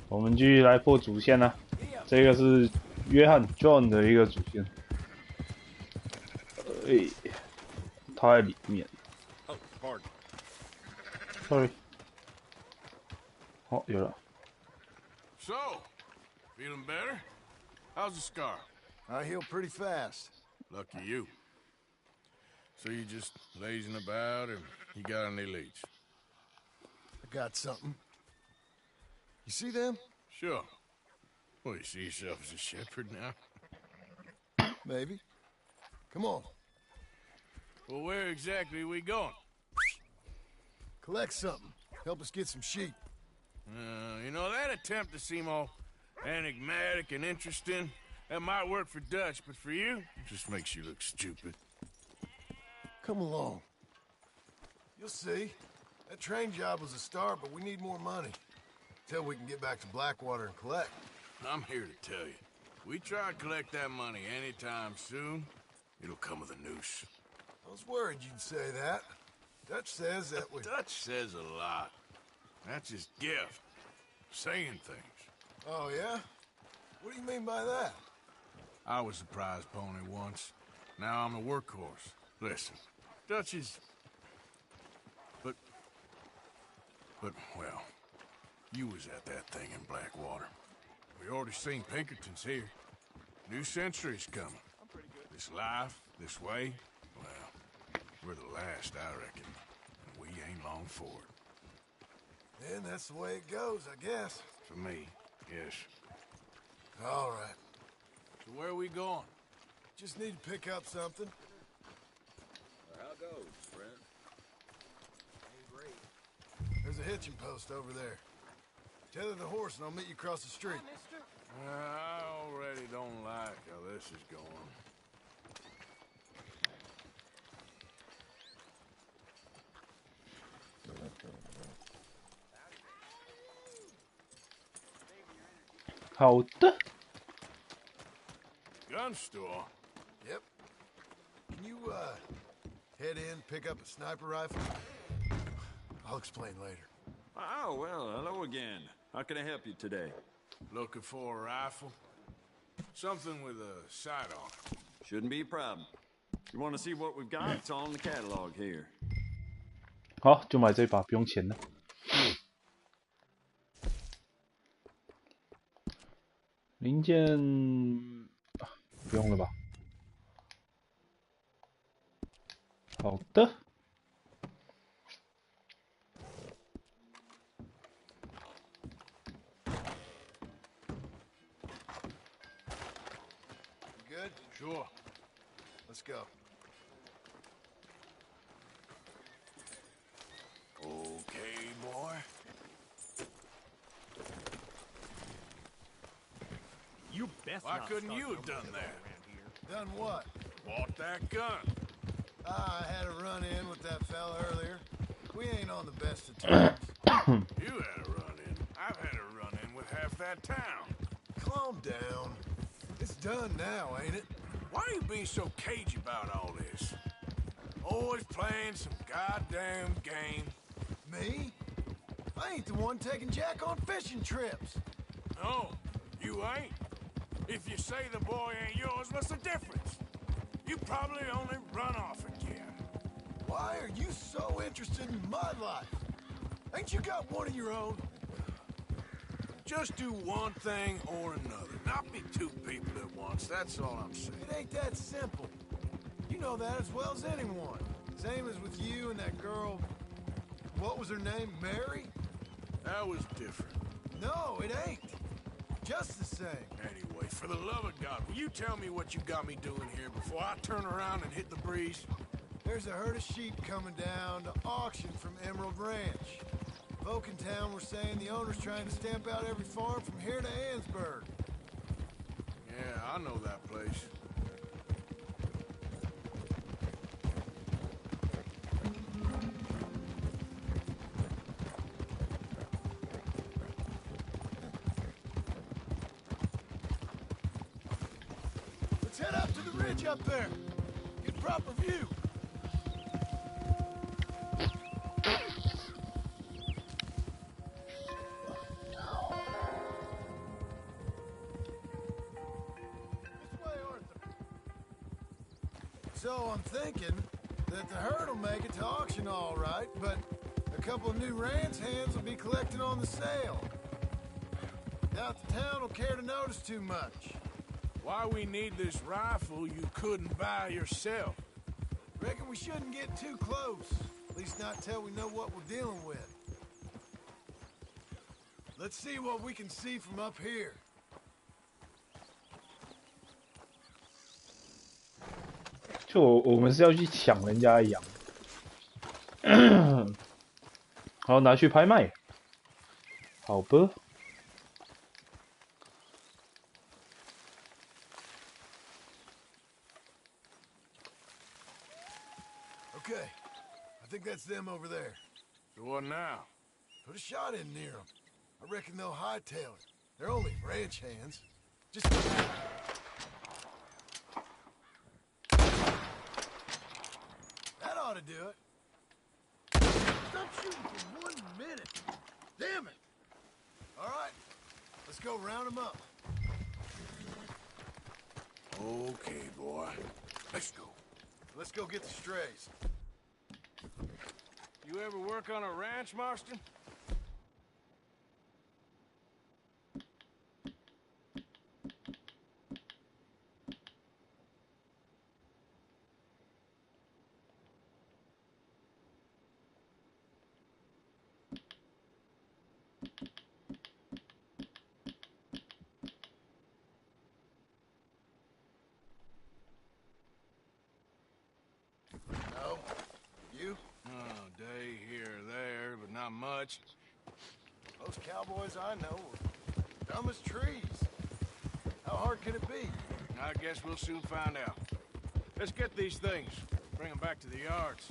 我们继续来破主线啦。这个是约翰 John 的一个主线。他在里面。Sorry。哦，有了。So, feeling better? How's the scar? I heal pretty fast. Lucky you. So you just lazing about, or you got any leads? I got something. You see them? Sure. Well, you see yourself as a shepherd now? Maybe. Come on. Well, where exactly are we going? Collect something. Help us get some sheep. You know, that attempt to seem all enigmatic and interesting, that might work for Dutch, but for you, it just makes you look stupid. Come along. You'll see. That train job was a start, but we need more money. Till we can get back to Blackwater and collect. I'm here to tell you. We try to collect that money anytime soon, it'll come with a noose. I was worried you'd say that. Dutch says that we... Dutch says a lot. That's his gift. Saying things. Oh, yeah? What do you mean by that? I was the prize pony once. Now I'm the workhorse. Listen, Dutch is... But, well, you was at that thing in Blackwater. We already seen Pinkertons here. New century's coming. This life, this way, well, we're the last, I reckon. And we ain't long for it. And that's the way it goes, I guess. For me, yes. All right. So where are we going? Just need to pick up something. How goes, friend? There's a hitching post over there. Tether the horse and I'll meet you across the street. I already don't like how this is going.好的。 Gun store? Yep. Can you, head in, pick up a sniper rifle? I'll explain later. Oh, well, hello again. How can I help you today? Looking for a rifle? Something with a sight on it. Shouldn't be a problem. You want to see what we've got? It's all in the catalog here. 好，就买这把，不用钱了。零件不用了吧？好的。 Good? Sure. Let's go. Okay, boy. You best Why not couldn't start you have no done trouble that? around here. Done what? Bought that gun. I had a run-in with that fella earlier. We ain't on the best of terms. You had a run-in. I've had a run-in with half that town. Calm down. It's done now, ain't it? Why are you being so cagey about all this? Always playing some goddamn game. Me? I ain't the one taking Jack on fishing trips. No, you ain't. If you say the boy ain't yours, what's the difference? You probably only run off again. Why are you so interested in my life? Ain't you got one of your own? Just do one thing or another. Not be two people at once, that's all I'm saying. It ain't that simple. You know that as well as anyone. Same as with you and that girl... What was her name? Mary? That was different. No, it ain't. Just the same. Anyway, for the love of God, will you tell me what you got me doing here before I turn around and hit the breeze? There's a herd of sheep coming down to auction from Emerald Ranch. Folk in town were saying the owner's trying to stamp out every farm from here to Ansburg. Yeah, I know that place. Let's head up to the ridge up there. Get proper view. So I'm thinking that the herd will make it to auction all right, but a couple of new ranch hands will be collecting on the sale. Doubt the town will care to notice too much. Why we need this rifle you couldn't buy yourself? Reckon we shouldn't get too close. At least not till we know what we're dealing with. Let's see what we can see from up here. 就我们是要去抢人家的羊，然后拿去拍卖，好吧。Okay, I think that's them over there. So what now? Put a shot in near them. I reckon they'll hightail it. They're only ranch hands. Just... That ought to do it. Stop shooting for 1 minute. Damn it. All right, let's go round them up. Okay, boy. Let's go. Let's go get the strays. You ever work on a ranch, Marston? No. You? Oh, day here or there, but not much. Those cowboys I know are dumb as trees. How hard can it be? I guess we'll soon find out. Let's get these things. Bring them back to the yards.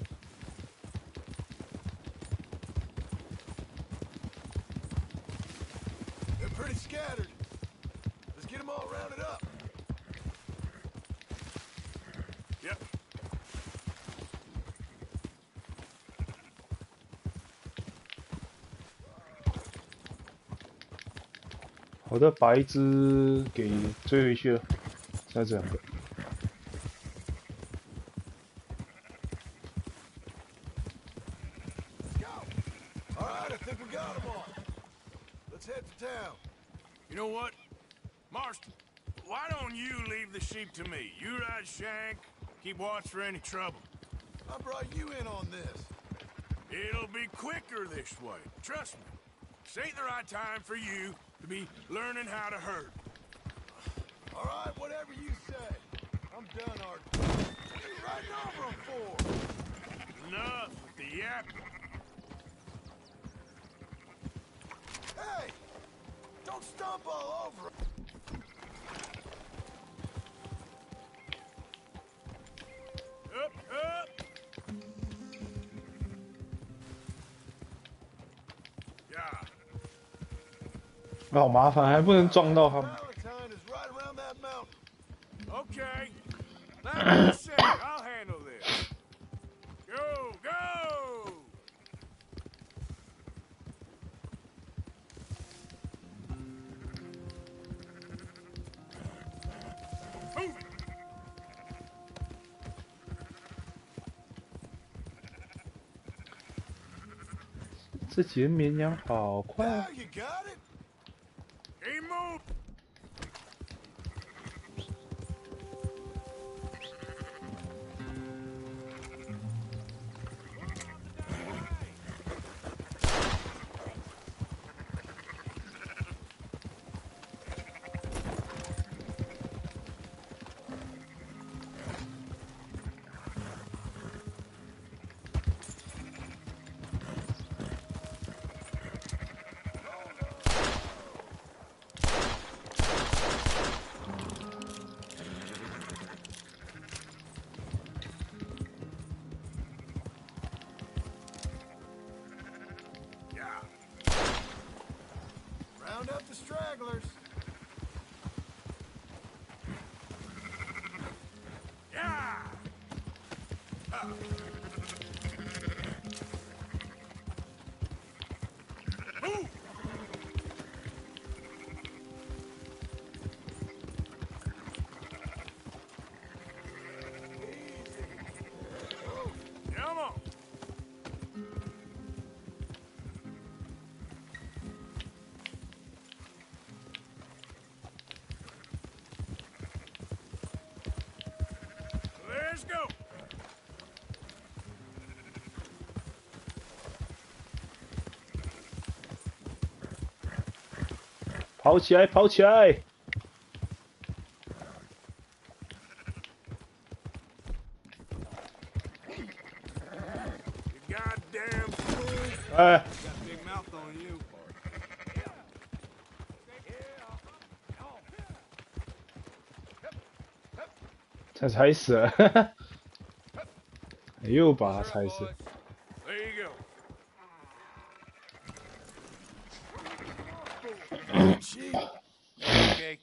They're pretty scattered. Let's get them all rounded up. Yep. 好的，把一只给追回去了，现在这两个。Let's go. All right, I think we got them all. Let's head for town. You know what? Marston, why don't you leave the sheep to me? You ride Shank, keep watch for any trouble. I brought you in on this. It'll be quicker this way. Trust me. This ain't the right time for you to be learning how to herd. All right, whatever you say. I'm done arguing. What are you riding over them for? Enough with the yapping. Hey! Don't stomp all over 'em. Up, up! Yeah. 好麻烦，还不能撞到他们。 Valentine is right around that mountain. Okay. Like I said, I'll handle this. Go, go! Move it! 这几只绵羊好快啊！ Now you got it? Keep moving! Round up the stragglers. Yeah! Move! Easy. go. 跑起来，跑起来！ You goddamn fool. 哎， Got a big mouth on you. 踩死了，又把他踩死。 There you go. Okay.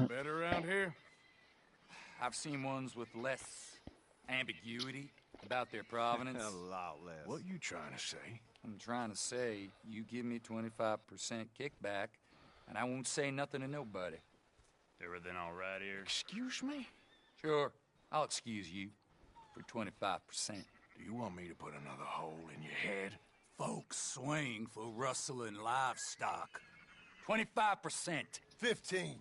Better around here? I've seen ones with less ambiguity about their provenance. A lot less. What you trying to say? I'm trying to say, you give me 25% kickback, and I won't say nothing to nobody. Everything all right here? Excuse me? Sure, I'll excuse you for 25%. Do you want me to put another hole in your head? Folks swing for rustling livestock. 25%. 15.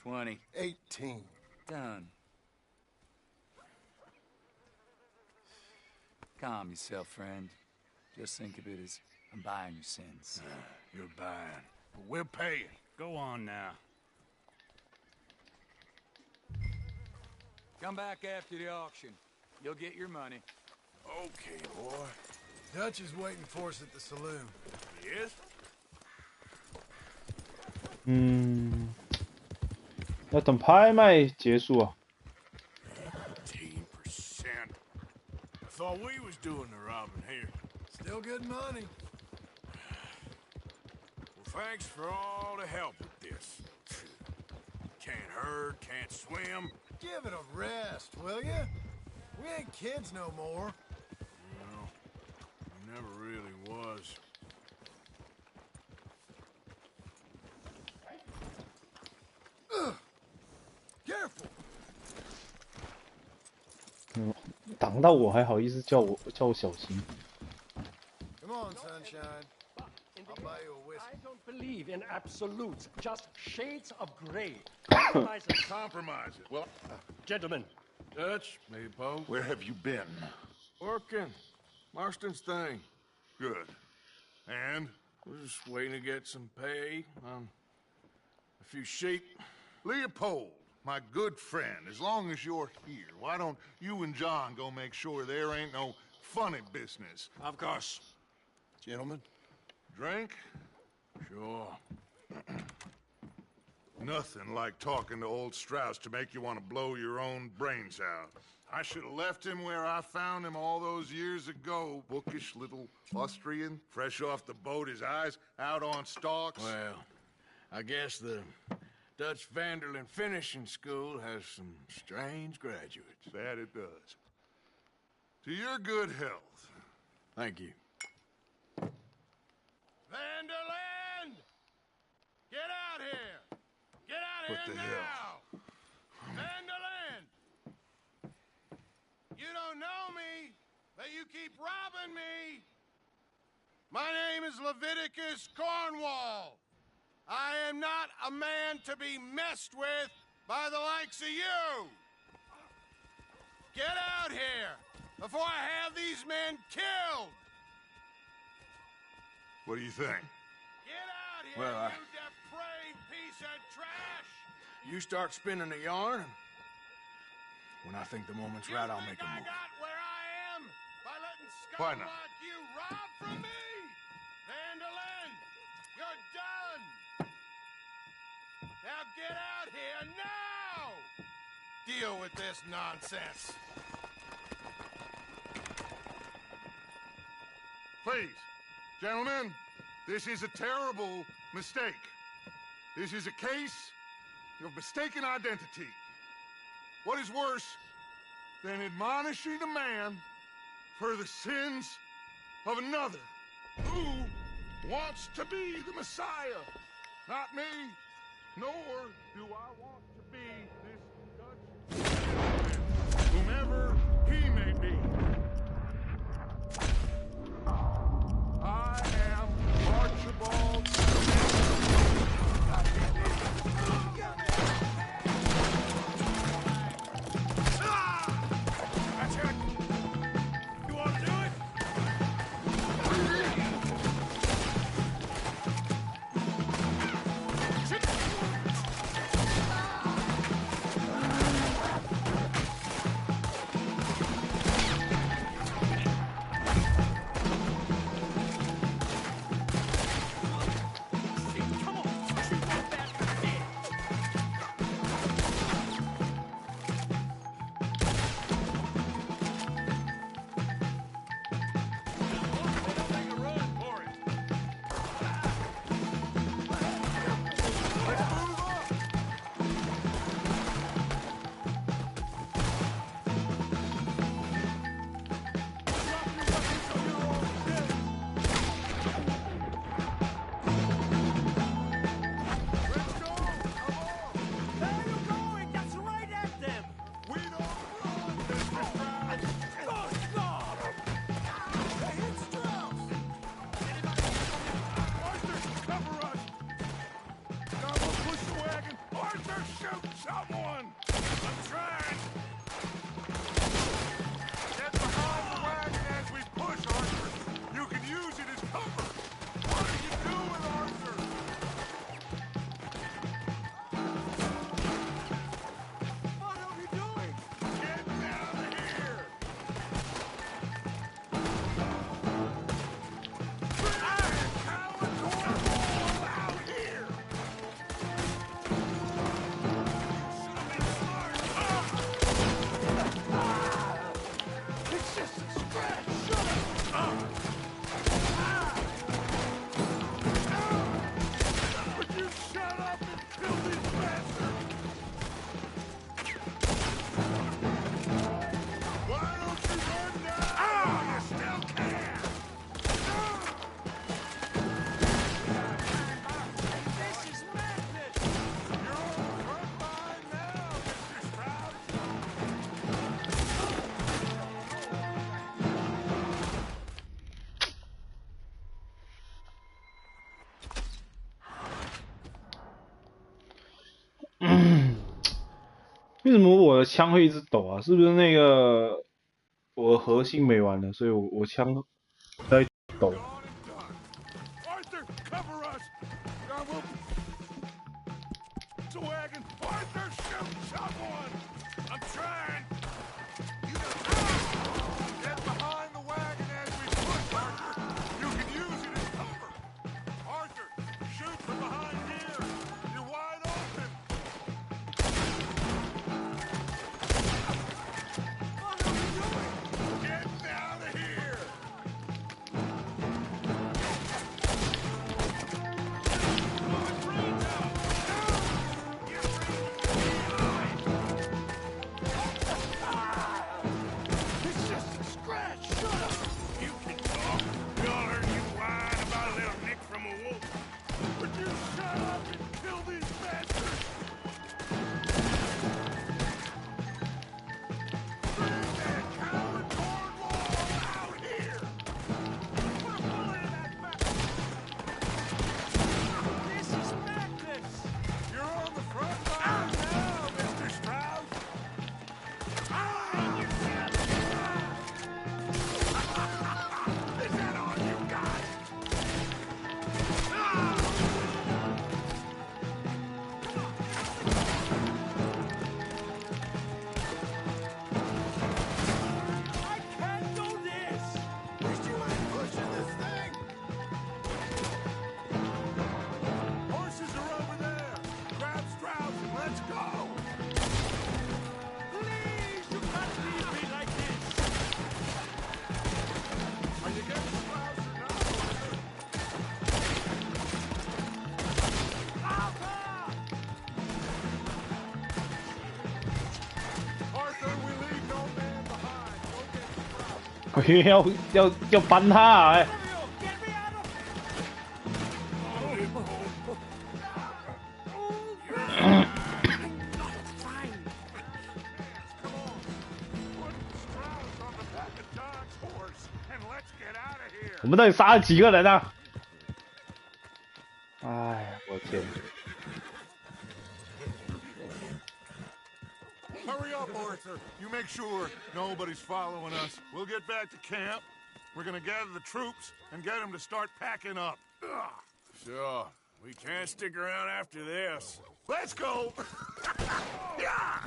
20. 18. Done. Calm yourself, friend. Just think of it as I'm buying your sins. You're buying. But we're paying. Go on now. Come back after the auction. You'll get your money. Okay, boy. Dutch is waiting for us at the saloon. Yes? 要等拍卖结束啊。 18%. I thought we was doing the robbing here. Still good money. Well, thanks for all the help with this. Can't herd, can't swim. Give it a rest, will ya? We ain't kids no more. No, never really was. Careful. 挡到我还好意思叫我小心。 Come on, sunshine. I'll buy you a whiskey. I don't believe in absolutes, just shades of gray. Compromises. Compromises. Well, Gentlemen, Dutch, maybe Poe. where have you been? Working. Marston's thing. Good. And? We're just waiting to get some pay on a few sheep. Leopold, my good friend, as long as you're here, why don't you and John go make sure there ain't no funny business? Of course. Gentlemen. Drink? Sure. Nothing like talking to old Strauss to make you want to blow your own brains out. I should have left him where I found him all those years ago. Bookish little Austrian, fresh off the boat, his eyes out on stalks. Well, I guess the Dutch Vanderlyn Finishing School has some strange graduates. That it does. To your good health. Thank you. Vanderlyn! Get out here! Get out What here the now! hell? Vanderlyn! You don't know me, but you keep robbing me! My name is Leviticus Cornwall. I am not a man to be messed with by the likes of you! Get out here before I have these men killed! What do you think? Get out here, you depraved piece of trash! You start spinning the yarn. When I think the moment's right, I'll make a move. I got where I am by letting Why scum not? like you rob from me! Vanderlyn, you're done! Now get out here now! Deal with this nonsense. Please, gentlemen, this is a terrible mistake. This is a case of mistaken identity. What is worse than admonishing a man for the sins of another who wants to be the Messiah? Not me, nor do I want to be this Dutch, whomever he may be. I am Archibald. Ah! 为什么我的枪会一直抖啊？是不是那个我的核心没完了，所以我枪在抖？ Gone and done. Arthur, cover us. We'll... It's a wagon. Arthur, shoot someone. I'm trying. You get behind the wagon as we push, Arthur. You can use it as cover. Arthur, shoot from behind here. You're wide open. What are you doing? Get out of here. It's just a scratch. Shut up. You can talk. We all heard you whine about a little nick from a wolf. Would you shut up and kill these bastards? Bring that coward Cornwall out here. Put a bullet in that bastard. This is madness. You're on the front line now, Mr. Strauss. Ah! Is that all you got? Ah! 要搬他啊！哎，我们到底杀了几个人啊？哎，我天！ Hurry up, Arthur. You make sure nobody's following us. We'll get back to camp. We're gonna gather the troops and get them to start packing up. Ugh. Sure. We can't stick around after this. Let's go! Yeah!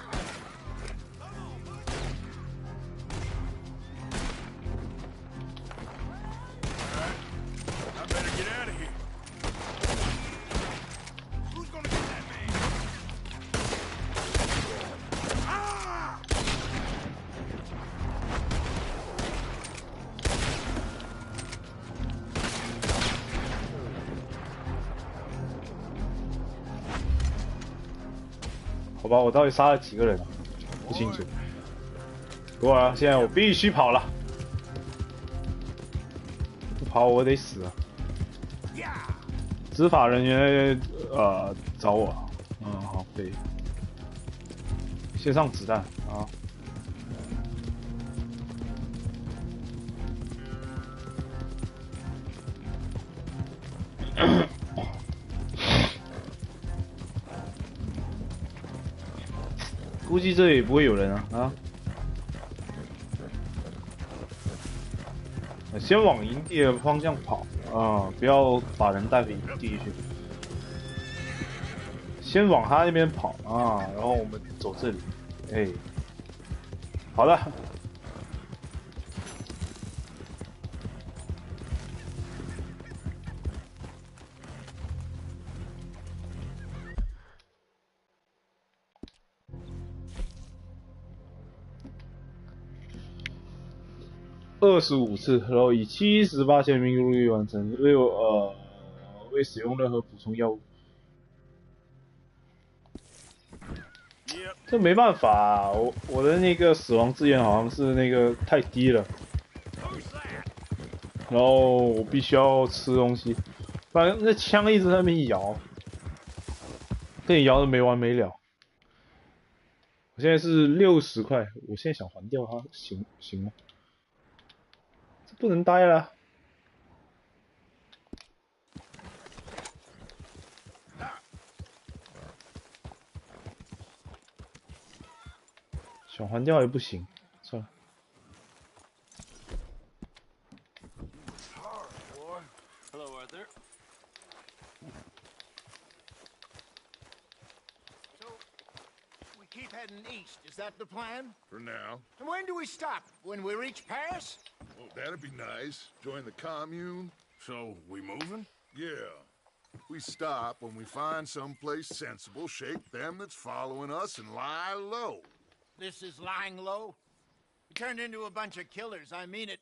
I better get out of here. Who's gonna get that man? Ah! 好吧，我到底杀了几个人啊？不清楚。不过啊，现在我必须跑了，不跑我得死啊！执法人员找我，好，可以。献上子弹啊！估计这里不会有人啊！先往营地的方向跑啊，不要把人带回营地去。先往他那边跑啊，然后我们走这里。哎，好了。25次，然后以78%命中率完成。未使用任何补充药物。这没办法啊，我的那个死亡资源好像是那个太低了，然后我必须要吃东西，不然那枪一直在那边摇，跟你摇的没完没了。我现在是60块，我现在想还掉它，行吗？这不能待了。想还掉也不行，算了。 Hello, Arthur. So, we keep heading east. Is that the plan? For now. And when do we stop? When we reach Paris? Well, that'd be nice. Join the commune. So, we moving? Yeah. We stop when we find someplace sensible, shake them that's following us, and lie low. This is lying low? We turned into a bunch of killers, I mean it.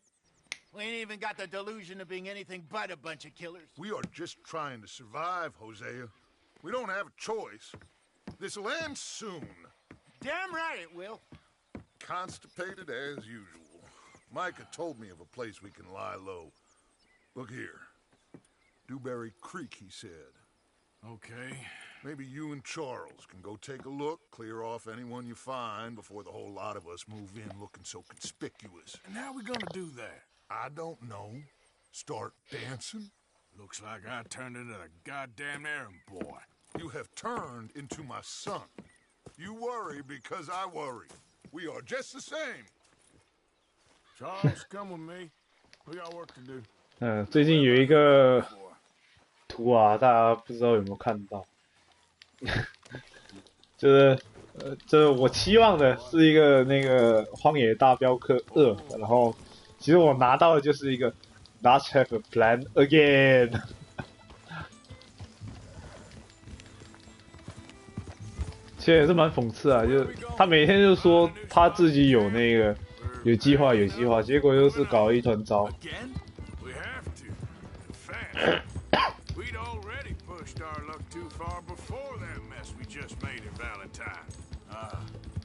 We ain't even got the delusion of being anything but a bunch of killers. We are just trying to survive, Hosea. We don't have a choice. This'll end soon. Damn right it will. Constipated as usual. Micah told me of a place we can lie low. Look here. Dewberry Creek, he said. Okay. Maybe you and Charles can go take a look, clear off anyone you find before the whole lot of us move in looking so conspicuous. And how we gonna do that? I don't know. Start dancing? Looks like I turned into a goddamn errand boy. You have turned into my son. You worry because I worry. We are just the same. Charles, come with me. We got work to do. 最近有一个图啊，大家不知道有没有看到？就是我期望的是一个那个《荒野大镖客2》，然后其实我拿到的就是一个 Let's have a plan again 。其实也是蛮讽刺啊，就是他每天就说他自己有那个有计划，结果就是搞了一团糟。 We have to. In fact, we'd already pushed our luck too far before that mess we just made in Valentine.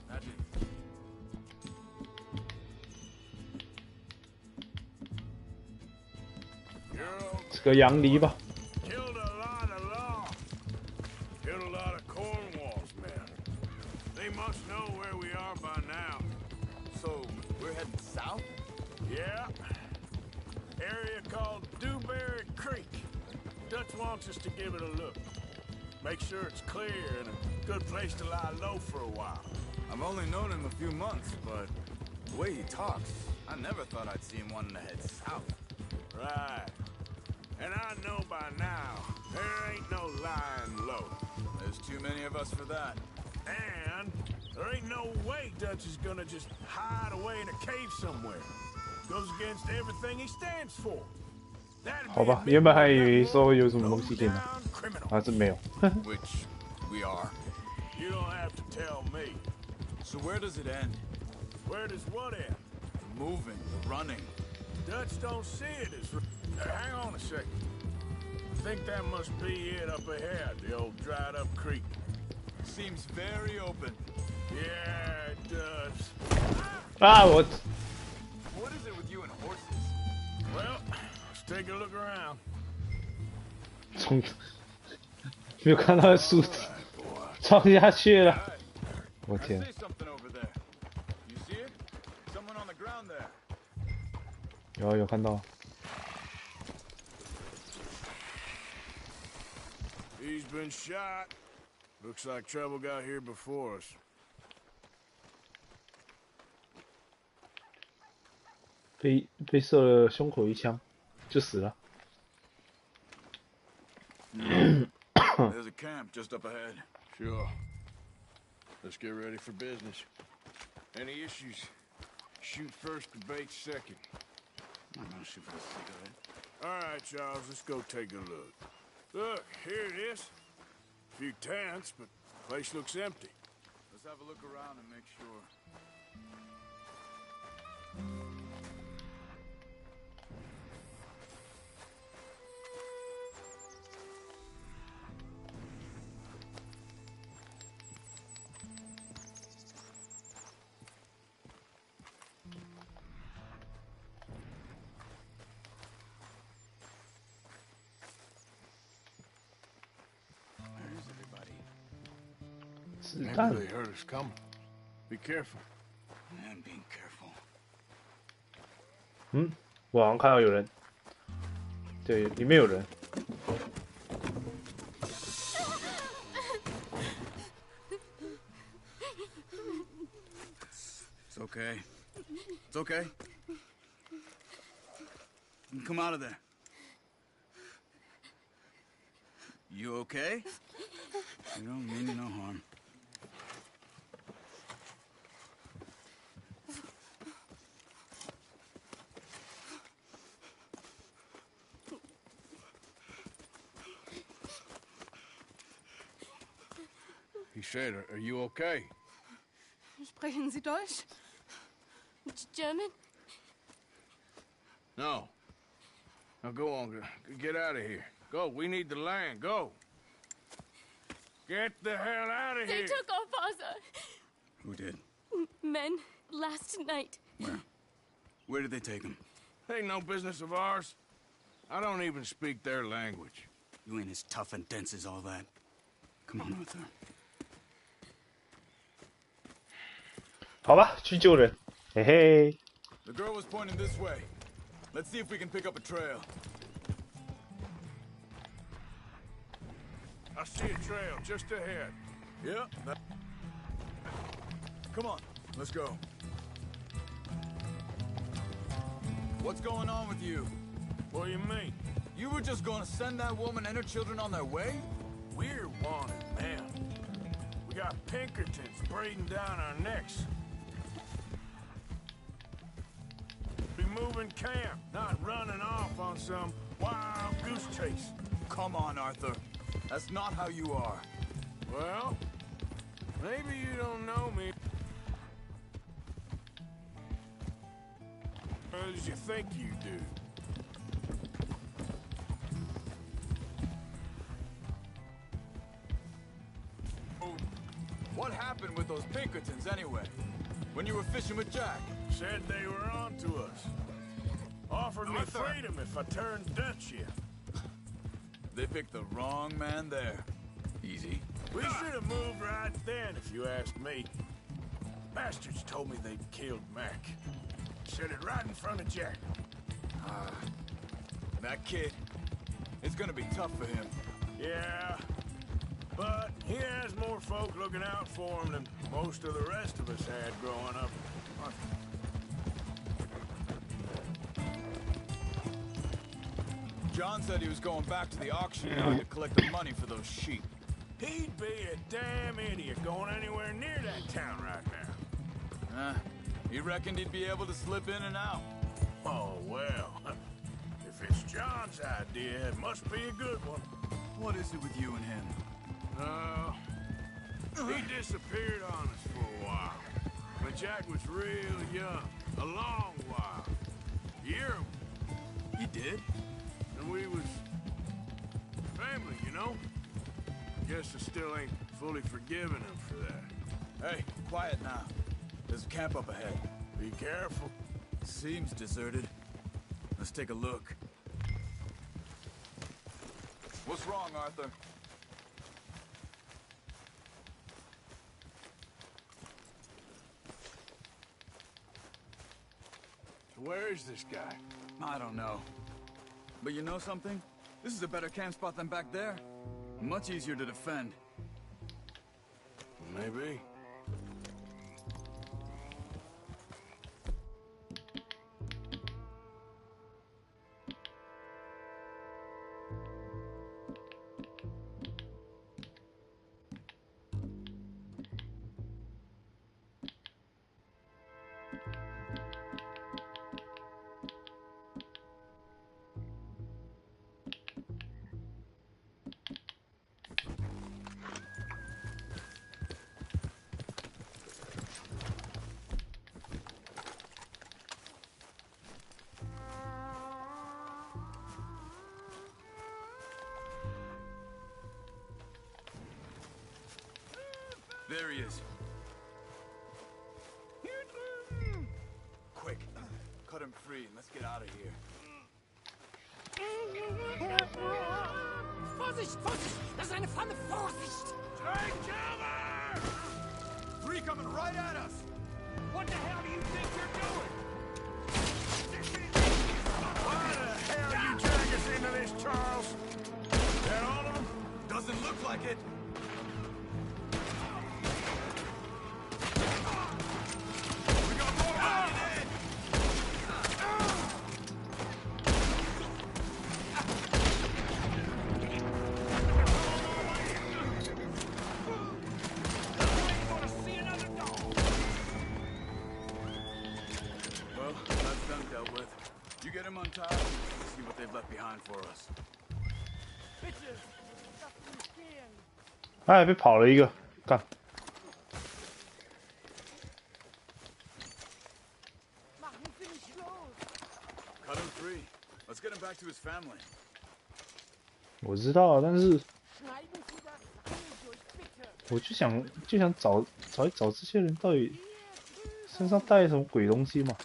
Imagine. 吃个羊梨吧。 Killed a lot of law. Killed a lot of Cornwall's men. They must know where we are by now. So, we're heading south? Yeah. Area called Dewberry Creek. Dutch wants us to give it a look. Make sure it's clear and a good place to lie low for a while. I've only known him a few months, but the way he talks, I never thought I'd see him wanting to head south. Right. And I know by now, there ain't no lying low. There's too many of us for that. And there ain't no way Dutch is gonna just hide away in a cave somewhere. Goes against everything he stands for. 好吧，原本还以为说有什么东西可以拿，还是没有。Which we are. You don't have to tell me. So where does it end? Where does what end? The moving, the running. Dutch don't see it as... hang on a second. I think that must be it up ahead, the old dried-up creek. Seems very open. Yeah, it does. 啊，我 What is it with you and horses? Well, let's take a look around. 从没有看到树撞下去了，我 I 天！ see something over there. You see it? Someone on the ground there. 有看到。 He's been shot. Looks like trouble got here before us. 被射了胸口一枪，就死了。 There's a camp just up ahead. Sure. Let's get ready for business. Any issues? Shoot first, debate second. I'm gonna shoot for the cigarette. All right, Charles, let's go take a look. Look, here it is. A few tents, but the place looks empty. Let's have a look around and make sure. Where's everybody? 子 Maybe 弹 they heard us coming. Be careful. Man, being careful. 我好像看到有人，对，里面有人。okay. It's okay. Come out of there. You okay? You don't mean no harm. He said, are you okay? Sprechen Sie Deutsch? German? No. Now go on, get out of here. Go, we need the land, go. Get the hell out of They here. took our father. Who did? Men, last night. Where? Where did they take him? Ain't no business of ours. I don't even speak their language. You ain't as tough and dense as all that. Come on, Arthur. 好吧，去救人，嘿嘿。 The girl was pointing this way. Let's see if we can pick up a trail. I see a trail just ahead. Yeah. Come on, let's go. What's going on with you? What do you mean? You were just gonna send that woman and her children on their way? We're wanted men. We got Pinkertons breathing down our necks. Be moving camp, not running off on some wild goose chase. Come on, Arthur. That's not how you are. Well, maybe you don't know me as you think you do. What happened with those Pinkertons anyway? When you were fishing with Jack? Said they were on to us. Offered me Arthur. freedom if I turned Dutch yet. They picked the wrong man there. Easy. We should have moved right then, if you asked me. Bastards told me they'd killed Mac. Said it right in front of Jack. That kid, it's gonna be tough for him. Yeah, but he has more folk looking out for him than most of the rest of us had growing up. John said he was going back to the auction yard to collect the money for those sheep. He'd be a damn idiot going anywhere near that town right now. He reckoned he'd be able to slip in and out. Oh, well. If it's John's idea, it must be a good one. What is it with you and him? He disappeared on us for a while. When Jack was real young. A long while. Year. He did? And we was family, you know? Guess I still ain't fully forgiven him for that. Hey, quiet now. There's a camp up ahead. Be careful. Seems deserted. Let's take a look. What's wrong, Arthur? Where is this guy? I don't know. But you know something? This is a better camp spot than back there. Much easier to defend. Maybe. There he is. Quick, cut him free and let's get out of here. Vorsicht, Vorsicht! Das ist eine Pfanne! Vorsicht! Take cover! Three coming right at us! What the hell do you think you're doing? Why the hell you drag us into this, Charles? That all of them? Doesn't look like it. We got left behind for us. 哎，被跑了一个，干！ Cut him free. Let's get him back to his family. 我知道，但是我就想找一找这些人到底身上带什么鬼东西嘛。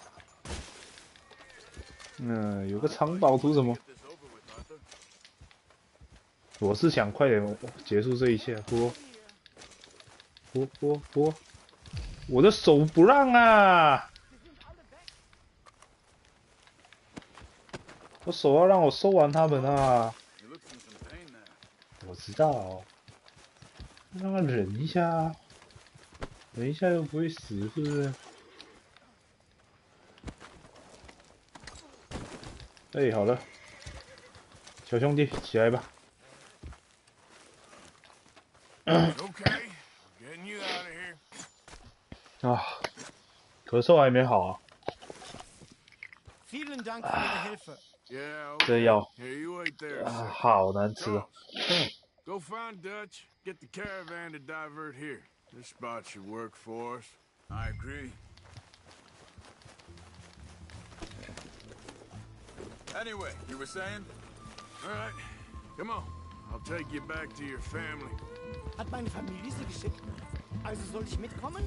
有个藏宝图什么？我是想快点结束这一切，不过，我的手不让啊！我手要让我收完他们啊！我知道，让他忍一下，忍一下又不会死，是不是？哎，好了，小兄弟，起来吧。Okay, getting you out of here. 啊，咳嗽还没好啊。 Vielen Dank für Ihre Hilfe. Yeah, 这 okay. 药 Here, you wait there. 啊， sir. 好难吃啊。 Go find Dutch. Get the caravan to divert here. This spot should work for us. I agree. Anyway, you were saying? All right, come on. I'll take you back to your family. Hat meine Familie Sie geschickt? Also soll ich mitkommen?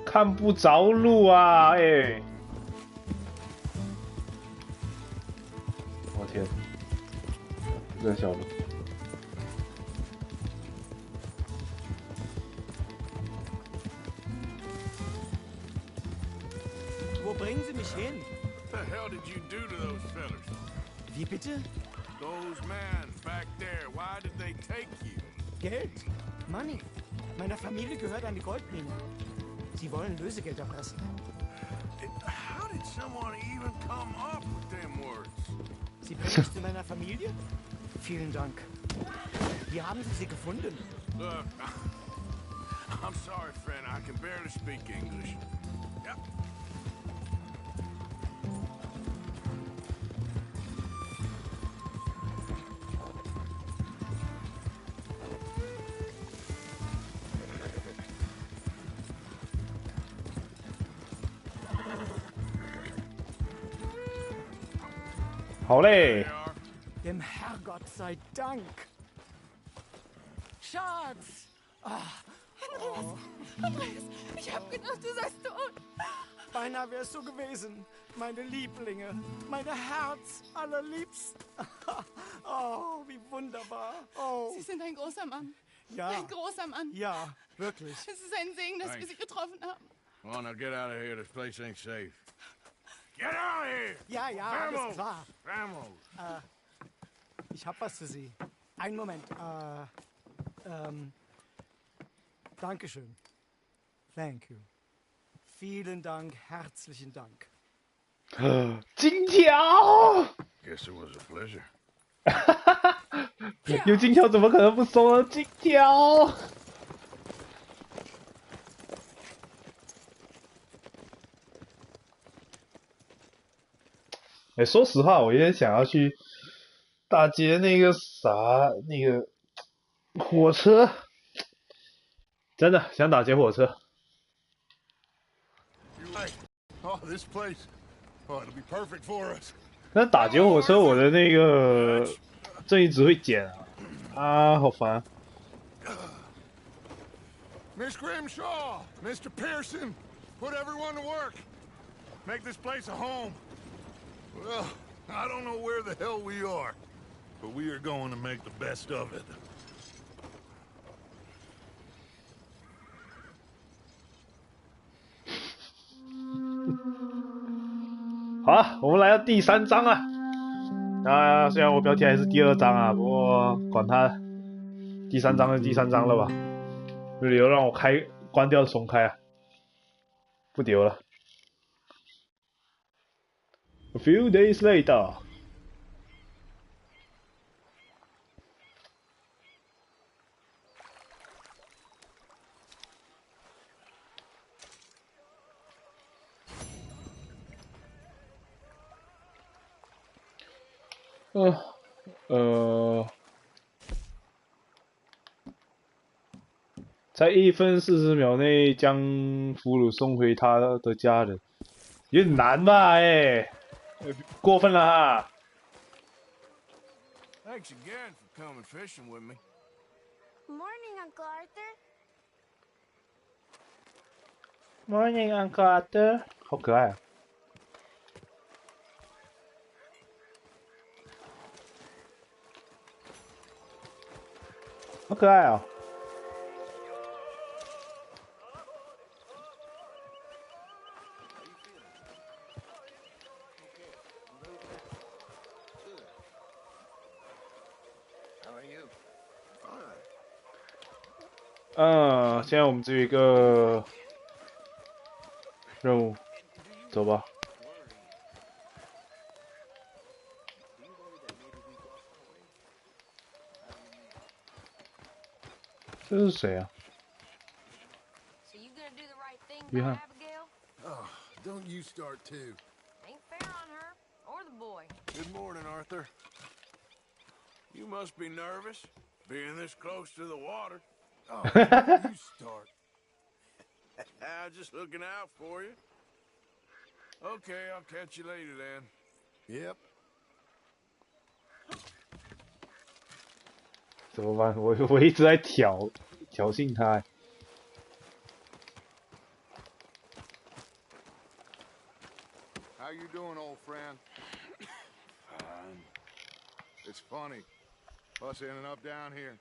看不着路啊！哎，我天，这个小路。 Wo bringen Sie mich hin? What the hell did you do to those fellas? Wie bitte? Those men back there, why did they take you? Geld? Money? Meiner Familie gehört eine Goldmine. Sie wollen Lösegeld erpressen. How did someone even come up with them words? Sie bringen mich zu meiner Familie? Vielen Dank. Wie haben Sie sie gefunden? Look, I'm sorry, friend. I can barely speak English. Yep. There they are. Dem Herrgott sei Dank. Schatz! Andreas, ich hab gedacht, du seist tot. Beinahe wär's so gewesen. Meine Lieblinge, meine Herz allerliebst. Oh, wie wunderbar. Oh, Sie sind ein großer Mann. ja. Ein großer Mann. Ja, wirklich. Es ist ein Segen, dass wir Sie getroffen haben. Well, now get out of here. This place ain't safe. Get out of here! Ja, ja, alles klar. Vamos! Ich hab was für Sie. Einen Moment. Dankeschön. Thank you. Vielen Dank, herzlichen Dank. 金条， Guess it was a pleasure. 有金条怎么可能不收呢？金条。哎，说实话，我有点想要去打劫那个火车，真的想打劫火车。 Oh, this place. Oh, it'll be perfect for us. 那打劫火车，我的那个正义值会减啊，好烦。 Miss Grimshaw, Mr. Pearson, put everyone to work. Make this place a home. Well, I don't know where the hell we are, but we are going to make the best of it. 好了，我们来到第3章啊。虽然我标题还是第2章啊，不过管它，第3章就第3章了吧。有理由让我关掉重开啊，不丢了。A few days later. 在1分40秒内将俘虏送回他的家人，有点难吧？哎，过分了哈！ Thanks again for coming fishing with me. Morning, Uncle Arthur. Morning, Uncle Arthur， 好可爱啊！好可爱啊！ 现在我们只有一个任务，走吧。这是谁啊？约翰。Oh, don't you start too. Ain't fair on her or the boy. Good morning, Arthur. You must be nervous, being this close to the water. Oh, don't you start. I'm just looking out for you. Okay, I'll catch you later then. Yep. 怎么办？我一直在挑衅他。How you doing, old friend? Fine. It's funny, us ending up down here.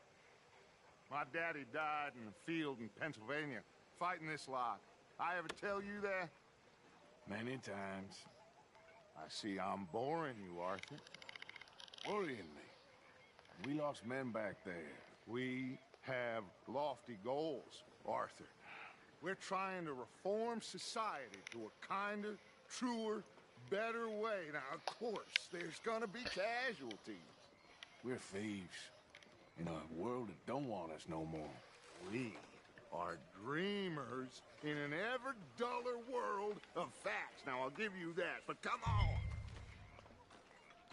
My daddy died in the field in Pennsylvania, fighting this lot. I ever tell you that? Many times. I see I'm boring you, Arthur. Worrying me. We lost men back there. We have lofty goals, Arthur. We're trying to reform society to a kinder, truer, better way. Now, of course, there's gonna be casualties. We're thieves in a world that don't want us no more. We are dreamers in an ever duller world of facts. Now, I'll give you that, but come on.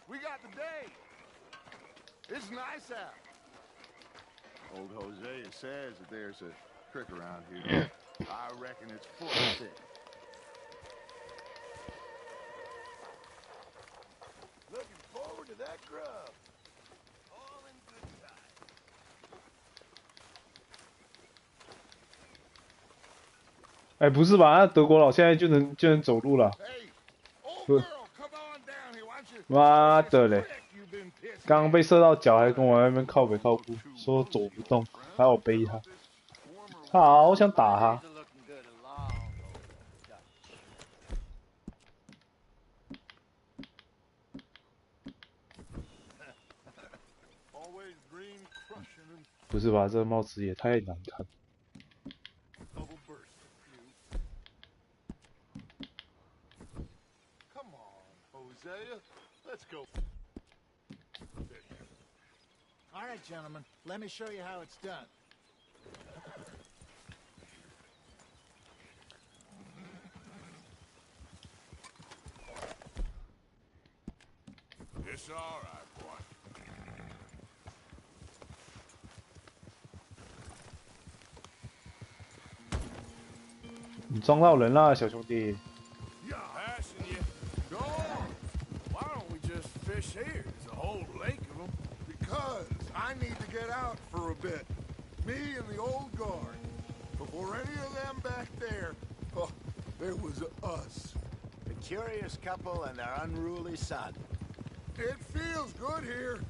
We got the day. It's nice out. Old Hosea says that there's a creek around here. I reckon it's full of fish. Looking forward to that grub. All in good time. 哎，不是吧？那德国佬现在就能走路了？ Hey, old girl, come on down here. Why don't you 妈的嘞！ you've been pissing 刚刚被射到脚，还跟我在那边靠北靠步，说走不动，还要我背他。他好想打他。 always dream crushing and 不是吧？这个帽子也太难看。 double burst you. Come on, Hosea. Let's go. All right, gentlemen, let me show you how it's done. It's all right, boy. 你撞到人了，小兄弟。 Passing you. Go on. Why don't we just fish here? There's a whole lake of them. Because I need to get out for a bit. Me and the old guard. Before any of them back there, oh, there was us. The curious couple and their unruly son. It feels good here.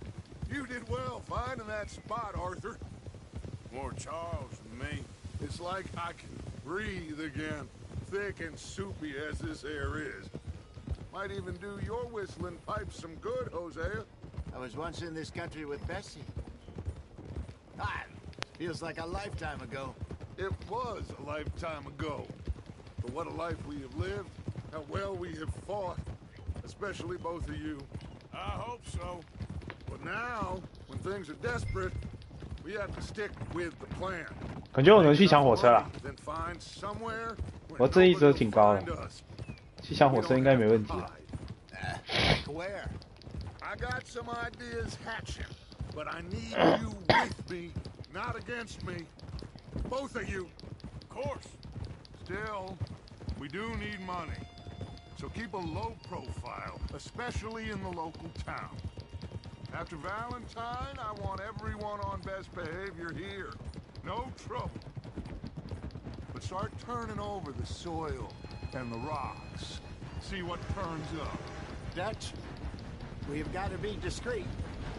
You did well finding that spot, Arthur. More Charles than me. It's like I can breathe again, thick and soupy as this air is. Might even do your whistling pipes some good, Hosea. I was once in this country with Bessie. Ah, feels like a lifetime ago. It was a lifetime ago. But what a life we have lived, how well we have fought, especially both of you. I hope so. But now, when things are desperate, we have to stick with the plan. 感觉我能去抢火车了。 Then find somewhere where 我这一直都 nobody 挺 will 高的 find us. 去抢火车应该没问题。 Where? I I got some ideas hatching, but I need you with me, not against me. Both of you. Of course. Still, we do need money. So keep a low profile, especially in the local town. After Valentine, I want everyone on best behavior here. No trouble. But start turning over the soil and the rocks. See what turns up. Dutch, we've got to be discreet.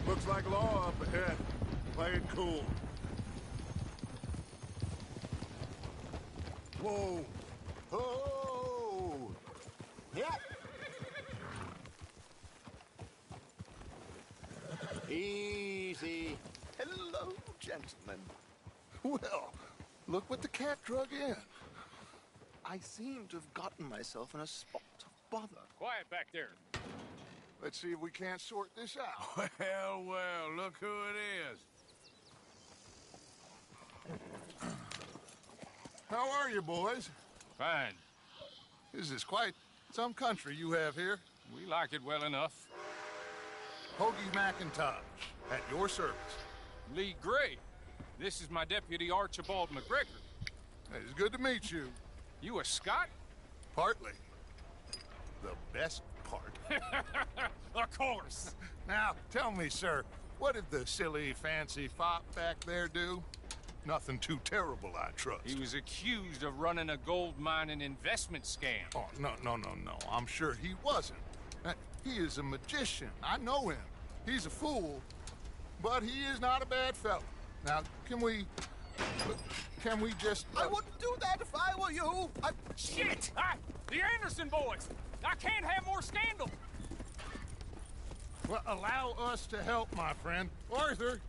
Looks like law up ahead. Play it cool. Whoa. Oh! Yep. Easy. Hello, gentlemen. Well, look what the cat drug in. I seem to have gotten myself in a spot of bother. Quiet back there. Let's see if we can't sort this out. Well, well, look who it is. How are you, boys? Fine. This is quite some country you have here. We like it well enough. Hoagie McIntosh, at your service. Lee Gray. This is my deputy Archibald McGregor. It's good to meet you. You a Scot? Partly. The best part. Of course. Now, tell me, sir, what did the silly, fancy fop back there do? Nothing too terrible, I trust. He was accused of running a gold mining investment scam. Oh, no. I'm sure he wasn't. He is a magician. I know him. He's a fool, but he is not a bad fellow. Now, can we just... I wouldn't do that if I were you. Shit! The Anderson boys! I can't have more scandal! Well, allow us to help, my friend. Arthur.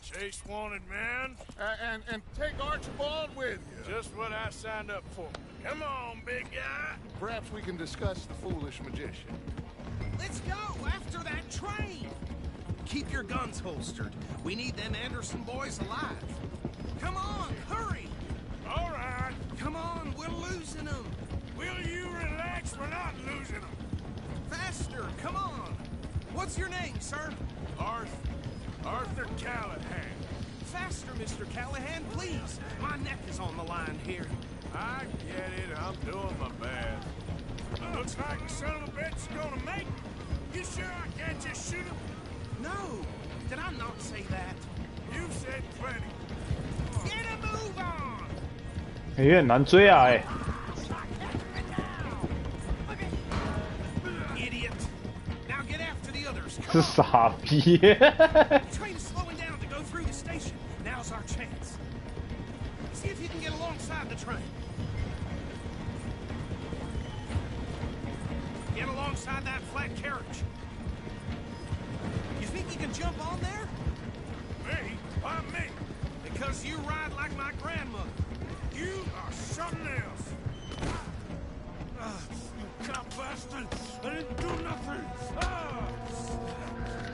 Chase wanted man. And take Archibald with you. Just what I signed up for. Come on, big guy. Perhaps we can discuss the foolish magician. Let's go after that train. Keep your guns holstered. We need them Anderson boys alive. Come on, hurry. All right. Come on, we're losing them. Will you relax? We're not losing them. Faster, come on. What's your name, sir? Arthur Callahan. Faster, Mr. Callahan, please. My neck is on the line here. I get it. I'm doing my best. Looks like the son of a bitch is gonna make it. You sure I can't just shoot him? No. Did I not say that? You said plenty. Get a move on. 有点难追啊，哎。 Idiot. Now get after the others. 是傻逼。 Train is slowing down to go through the station. Now's our chance. See if you can get alongside the train. Get alongside that flat carriage. You think you can jump on there? Me? Why me? Because you ride like my grandmother. You are something else. You cop bastard! I didn't do nothing!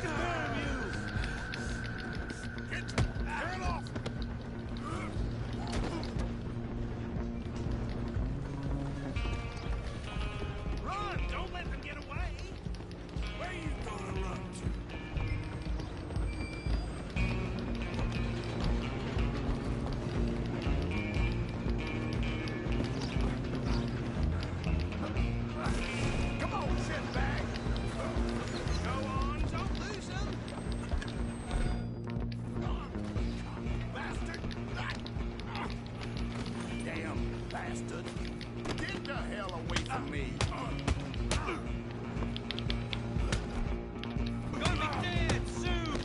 Damn you! Get off! Run! Don't let them get away! Where you gonna run to? Come on, sit back! Go on, don't lose them! Bastard! Damn bastard! Get the hell away from me! Gonna be dead soon!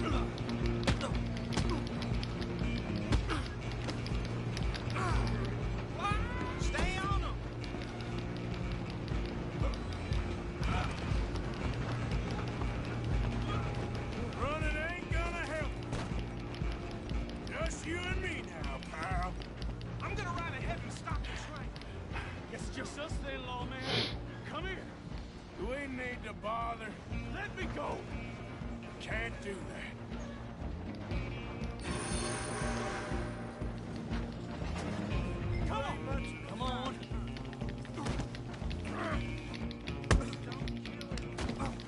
Stay on them! Running ain't gonna help. Just you and me now, pal. I'm gonna ride ahead and stop the train. It's just us then, lawman. Come here. Do we need to bother? Let me go. Can't do that. Come on. Come on.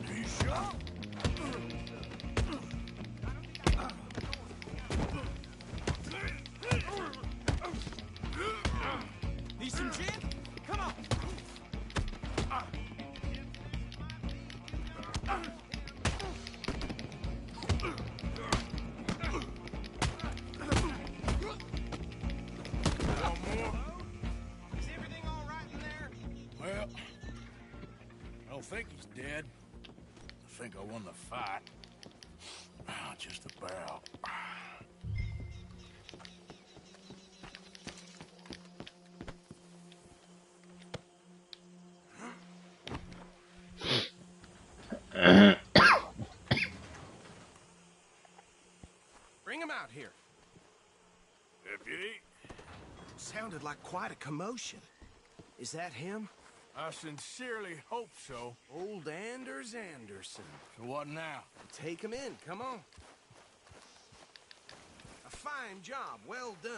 You sure? think he's dead. I think I won the fight. Just about. Bring him out here. Deputy? Sounded like quite a commotion. Is that him? I sincerely hope so. Old Anders Anderson. So what now? Take him in, come on. A fine job, well done.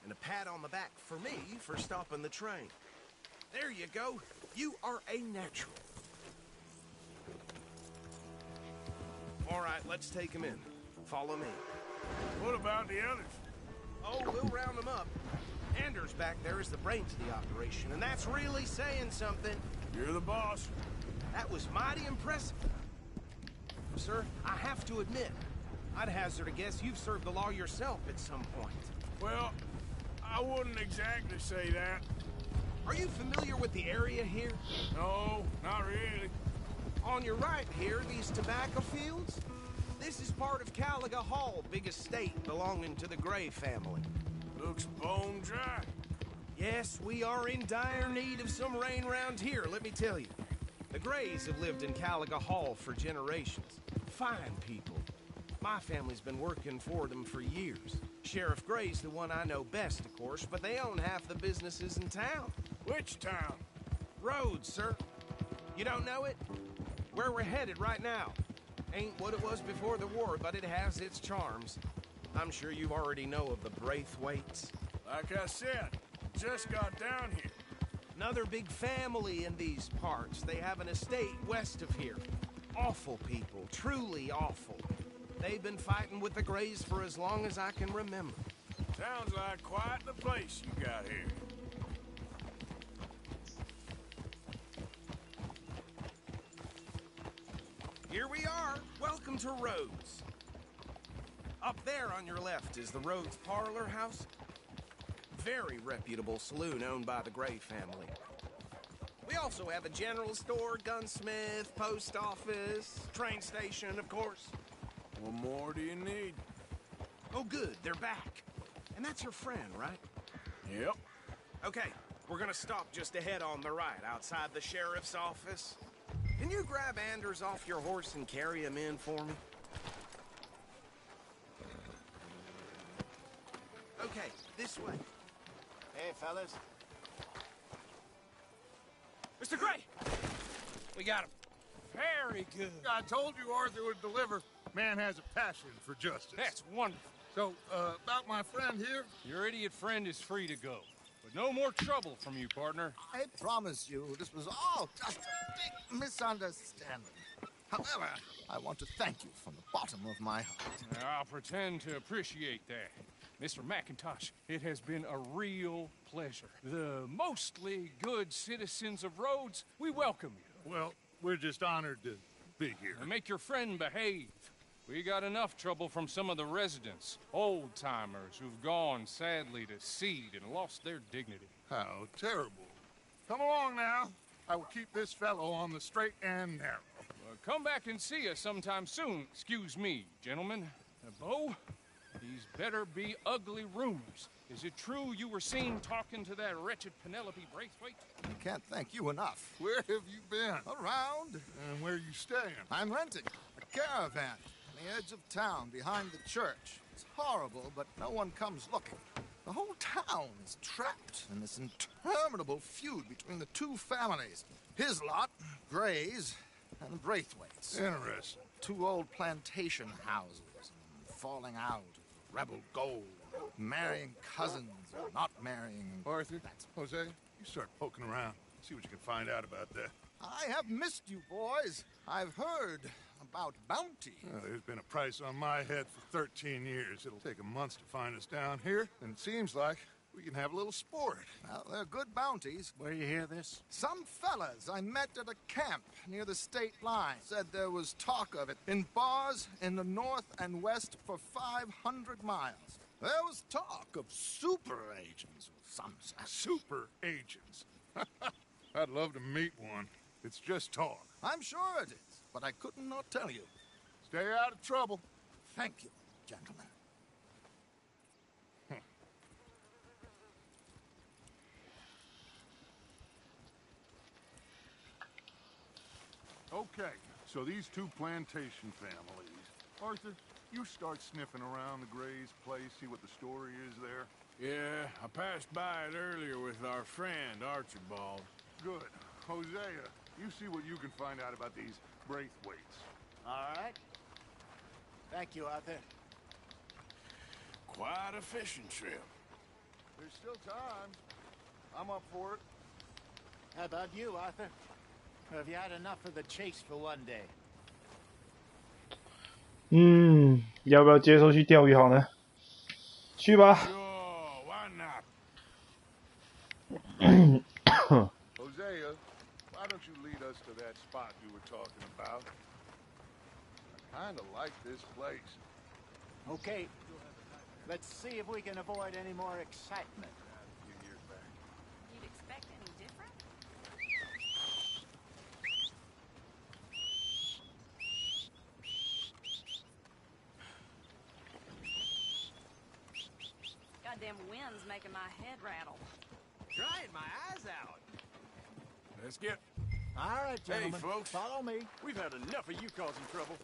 And a pat on the back for me for stopping the train. There you go. You are a natural. All right, let's take him in. Follow me. What about the others? Oh, we'll round them up. Anders back there is the brains of the operation, and that's really saying something. You're the boss. That was mighty impressive. Sir, I have to admit, I'd hazard a guess you've served the law yourself at some point. Well, I wouldn't exactly say that. Are you familiar with the area here? No, not really. On your right here, these tobacco fields? This is part of Caliga Hall, big estate belonging to the Gray family. Looks bone dry. Yes, we are in dire need of some rain round here, let me tell you. The Grays have lived in Caliga Hall for generations. Fine people. My family's been working for them for years. Sheriff Gray's the one I know best, of course, but they own half the businesses in town. Which town? Rhodes, sir. You don't know it? Where we're headed right now. Ain't what it was before the war, but it has its charms. I'm sure you already know of the Braithwaites. Like I said, just got down here. Another big family in these parts. They have an estate west of here. Awful people, truly awful. They've been fighting with the Grays for as long as I can remember. Sounds like quite the place you got here. Here we are. Welcome to Rhodes. Up there on your left is the Rhodes Parlor House. Very reputable saloon owned by the Gray family. We also have a general store, gunsmith, post office, train station, of course. What more do you need? Oh, good. They're back. And that's your friend, right? Yep. Okay, we're gonna stop just ahead on the right, outside the sheriff's office. Can you grab Anders off your horse and carry him in for me? Okay, this way. Hey, fellas. Mr. Gray! We got him. Very good. I told you Arthur would deliver. Man has a passion for justice. That's wonderful. So, about my friend here? Your idiot friend is free to go. But no more trouble from you, partner. I promise you, this was all just a big misunderstanding. However, I want to thank you from the bottom of my heart. I'll pretend to appreciate that. Mr. McIntosh, it has been a real pleasure. The mostly good citizens of Rhodes, we welcome you. Well, we're just honored to be here. And make your friend behave. We got enough trouble from some of the residents, old-timers who've gone, sadly, to seed and lost their dignity. How terrible. Come along now. I will keep this fellow on the straight and narrow. Come back and see us sometime soon. Excuse me, gentlemen. Bo, these better be ugly rumors. Is it true you were seen talking to that wretched Penelope Braithwaite? I can't thank you enough. Where have you been? Around. And where are you staying? I'm renting a caravan on the edge of town behind the church. It's horrible, but no one comes looking. The whole town is trapped in this interminable feud between the two families. His lot, Gray's, and the Braithwaites. Interesting. Two old plantation houses, falling out of rebel gold, marrying cousins or not marrying. Arthur, Jose, you start poking around. See what you can find out about that. I have missed you, boys. I've heard about bounty. Well, there's been a price on my head for 13 years. It'll take a month to find us down here, and it seems like we can have a little sport. Well, they're good bounties. Where you hear this? Some fellas I met at a camp near the state line said there was talk of it in bars in the north and west for 500 miles. There was talk of super agents of some sort. Super agents. I'd love to meet one. It's just talk. I'm sure it is, but I couldn't not tell you. Stay out of trouble. Thank you, gentlemen. Okay, so these two plantation families. Arthur, you start sniffing around the Gray's place, see what the story is there. Yeah, I passed by it earlier with our friend, Archibald. Good. Hosea, you see what you can find out about these Braithwaites. All right. Thank you, Arthur. Quite a fishing trip. There's still time. I'm up for it. How about you, Arthur? Or have you had enough of the chase for one day? 要不要接受去钓鱼好呢？去吧。Sure, why not? Hosea, why don't you lead us to that spot you were talking about? I kind of like this place. Okay. Let's see if we can avoid any more excitement. A few years back. You'd expect any different? Goddamn wind's making my head rattle. Drying my eyes out. Let's get... All right, gentlemen. Hey, folks. Follow me. We've had enough of you causing trouble.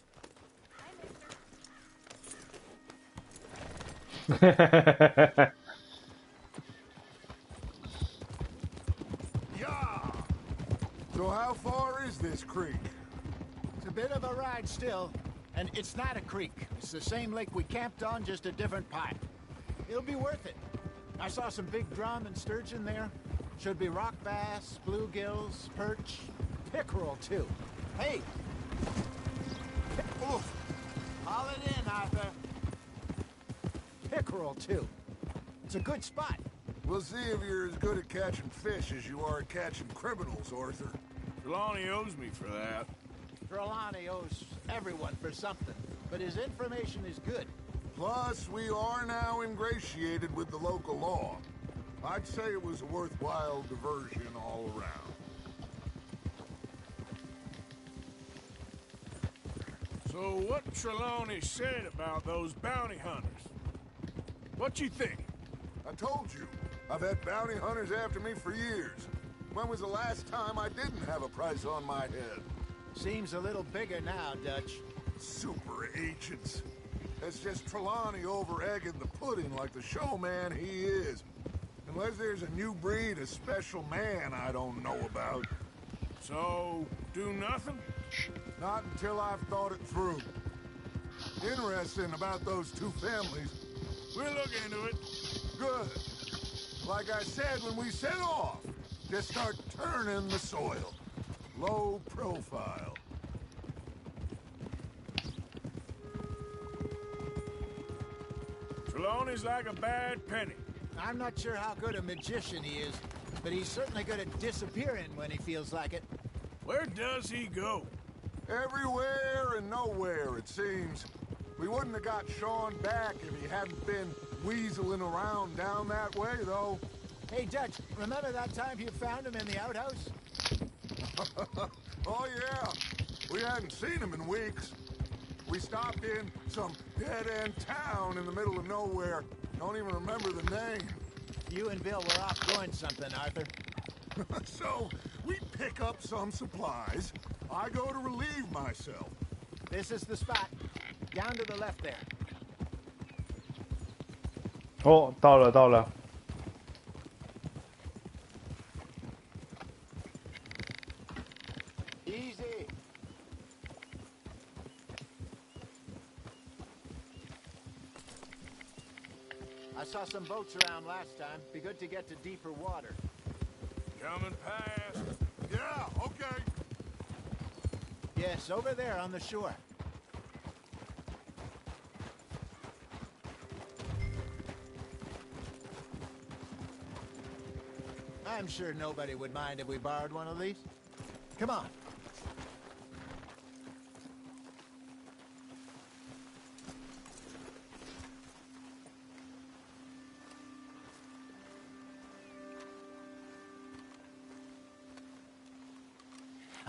Yeah! So how far is this creek? It's a bit of a ride still, and it's not a creek. It's the same lake we camped on, just a different part. It'll be worth it. I saw some big drum and sturgeon there. Should be rock bass, bluegills, perch, pickerel too. Hey! Oof! Haul it in, Arthur. Pickerel too. It's a good spot. We'll see if you're as good at catching fish as you are at catching criminals, Arthur. Trelawney owes me for that. Trelawney owes everyone for something, but his information is good. Plus, we are now ingratiated with the local law. I'd say it was a worthwhile diversion all around. So what Trelawney said about those bounty hunters? What you think? I told you, I've had bounty hunters after me for years. When was the last time I didn't have a price on my head? Seems a little bigger now, Dutch. Super agents. That's just Trelawney over-egging the pudding like the showman he is. Unless there's a new breed of special man I don't know about. So, do nothing? Not until I've thought it through. Interesting about those two families. We'll look into it. Good. Like I said when we set off, just start turning the soil. Low profile. Trelawney's like a bad penny. I'm not sure how good a magician he is, but he's certainly good at disappearing when he feels like it. Where does he go? Everywhere and nowhere, it seems. We wouldn't have got Sean back if he hadn't been weaseling around down that way, though. Hey, Dutch, remember that time you found him in the outhouse? Oh, yeah. We hadn't seen him in weeks. We stopped in some dead-end town in the middle of nowhere. Don't even remember the name. You and Bill were off doing something, Arthur. So, we pick up some supplies. I go to relieve myself. This is the spot. Down to the left there. 哦，到了到了。Easy. I saw some boats around last time. Be good to get to deeper water. Coming past. Yeah, okay. Yes, over there on the shore. I'm sure nobody would mind if we borrowed one of these. Come on.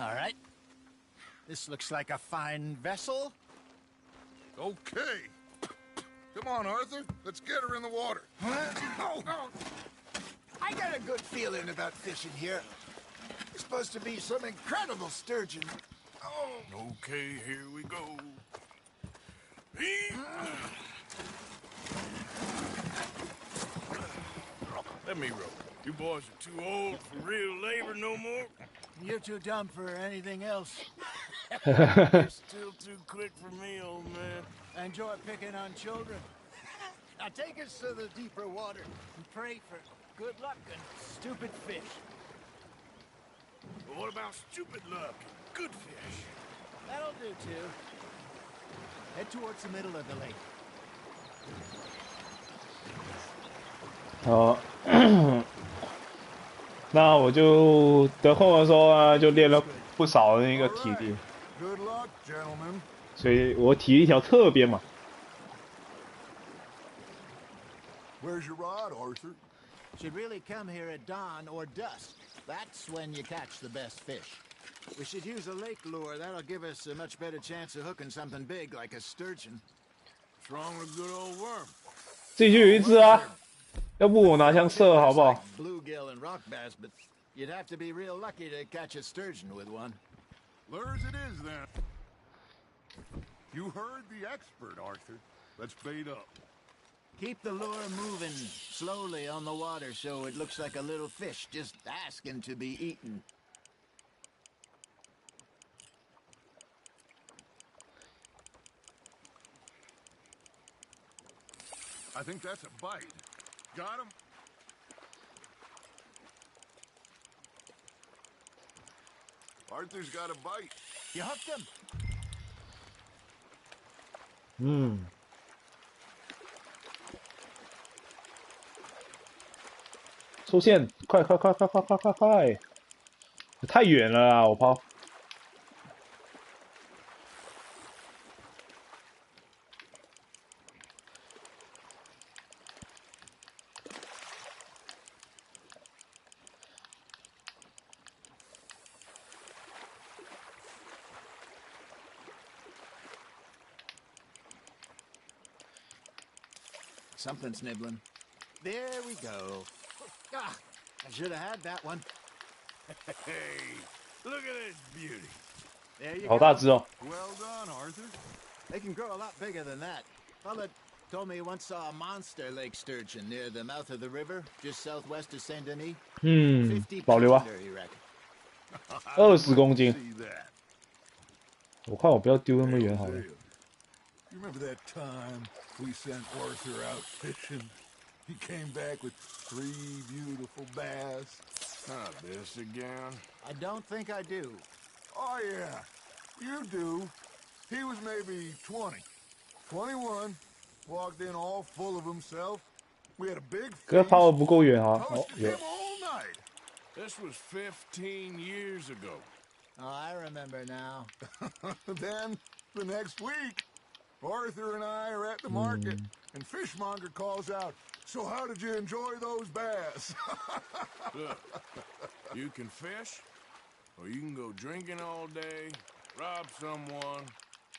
All right. This looks like a fine vessel. Okay. Come on, Arthur. Let's get her in the water. I got a good feeling about fishing here. It's supposed to be some incredible sturgeon. Oh. Okay, here we go. Let me row. You boys are too old for real labor no more. You're too dumb for anything else. You're still too quick for me, old man. I enjoy picking on children. Now take us to the deeper water and pray for good luck and stupid fish. But what about stupid luck and good fish? That'll do too. Head towards the middle of the lake. 好，那我就得空的时候啊，就练了不少的那个体力， Good luck, gentlemen. 所以我体力条特别满。 Where's your rod, Arthur? Should really come here at dawn or dusk. That's when you catch the best fish. We should use a lake lure. That'll give us a much better chance of hooking something big like a sturgeon. What's wrong with good old worm? 这里就有一只啊，要不我拿枪射好不好？ Bluegill and rock bass, but you'd have to be real lucky to catch a sturgeon with one. Lures it is, then. You heard the expert, Arthur. Let's bait up. Keep the lure moving slowly on the water so it looks like a little fish just asking to be eaten. I think that's a bite. Got him? Arthur's got a bite. You hooked him. 嗯，出现，快快快快快快快快！太远了啊，我抛。 Something's nibbling. There we go. Ah, I should have had that one. Hey, look at this beauty. There you 好 go. 大只哦！ Well done, Arthur. They can grow a lot bigger than that. Fella told me he once saw a monster lake sturgeon near the mouth of the river, just southwest of Saint Denis. 嗯， 50保留啊， pounder, he reckoned. 20公斤。 See that. 我看我不要丢那么远好了。 Dale, you remember that time we sent Arthur out fishing? He came back with 3 beautiful bass. Not this again. I don't think I do. Oh, yeah. You do. He was maybe 20. 21. Walked in all full of himself. We had a big 可是 feast. 跑我不够远啊！哦， Toasted 有 him all night. This was 15 years ago. Oh, I remember now. Then, the next week, Arthur and I are at the market, and Fishmonger calls out, "So how did you enjoy those bass?" Look, you can fish, or you can go drinking all day, rob someone,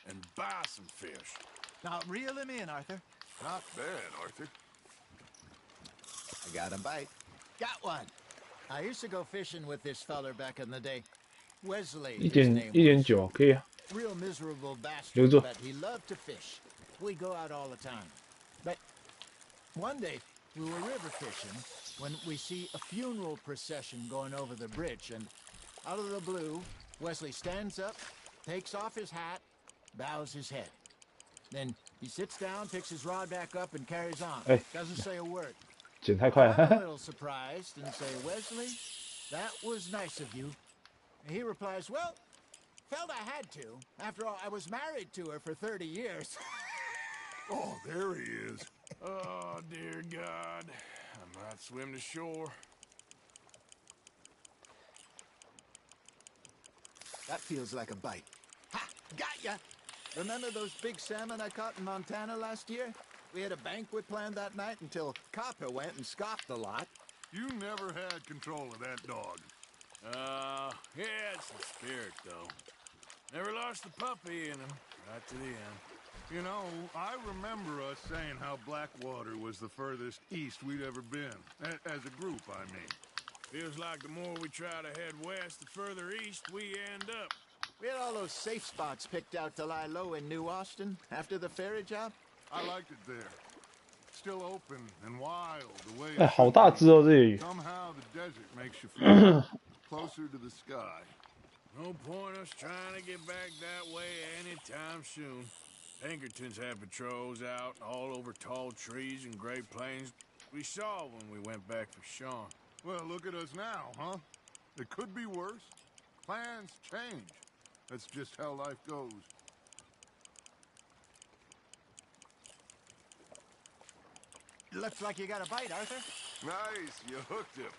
and buy some fish. Now, reel him in, Arthur. Not bad, Arthur. I got a bite. Got one. I used to go fishing with this feller back in the day. Wesley, 一 his 点 name 1.9可以啊。 Real miserable bastard, 留住。 but he loved to fish. We go out all the time. But one day, we were river fishing when we see a funeral procession going over the bridge, and out of the blue, Wesley stands up, takes off his hat, bows his head. Then he sits down, picks his rod back up, and carries on. Hey. Doesn't say a word. 剪太快 I'm a 了。 little surprised and say, Wesley, that was nice of you. And he replies, well, felt I had to. After all, I was married to her for 30 years. Oh, there he is. Oh, dear God. I might swim to shore. That feels like a bite. Ha! Got ya! Remember those big salmon I caught in Montana last year? We had a banquet planned that night until Copper went and scoffed a lot. You never had control of that dog. Yeah, it's the spirit, though. Never lost the puppy in him, right to the end. You know, I remember us saying how Blackwater was the furthest east we'd ever been. As a group, I mean. Feels like the more we try to head west, the further east we end up. We had all those safe spots picked out to lie low in New Austin after the ferry job. I liked it there. Still open and wild the way 哎， it 好 should 大 be. 只哦，这里。 Somehow the desert makes you feel closer to the sky. No point us trying to get back that way anytime soon. Pinkertons had patrols out all over tall trees and Great Plains. We saw when we went back for Sean. Well, look at us now, huh? It could be worse. Plans change. That's just how life goes. Looks like you got a bite, Arthur. Nice, you hooked him.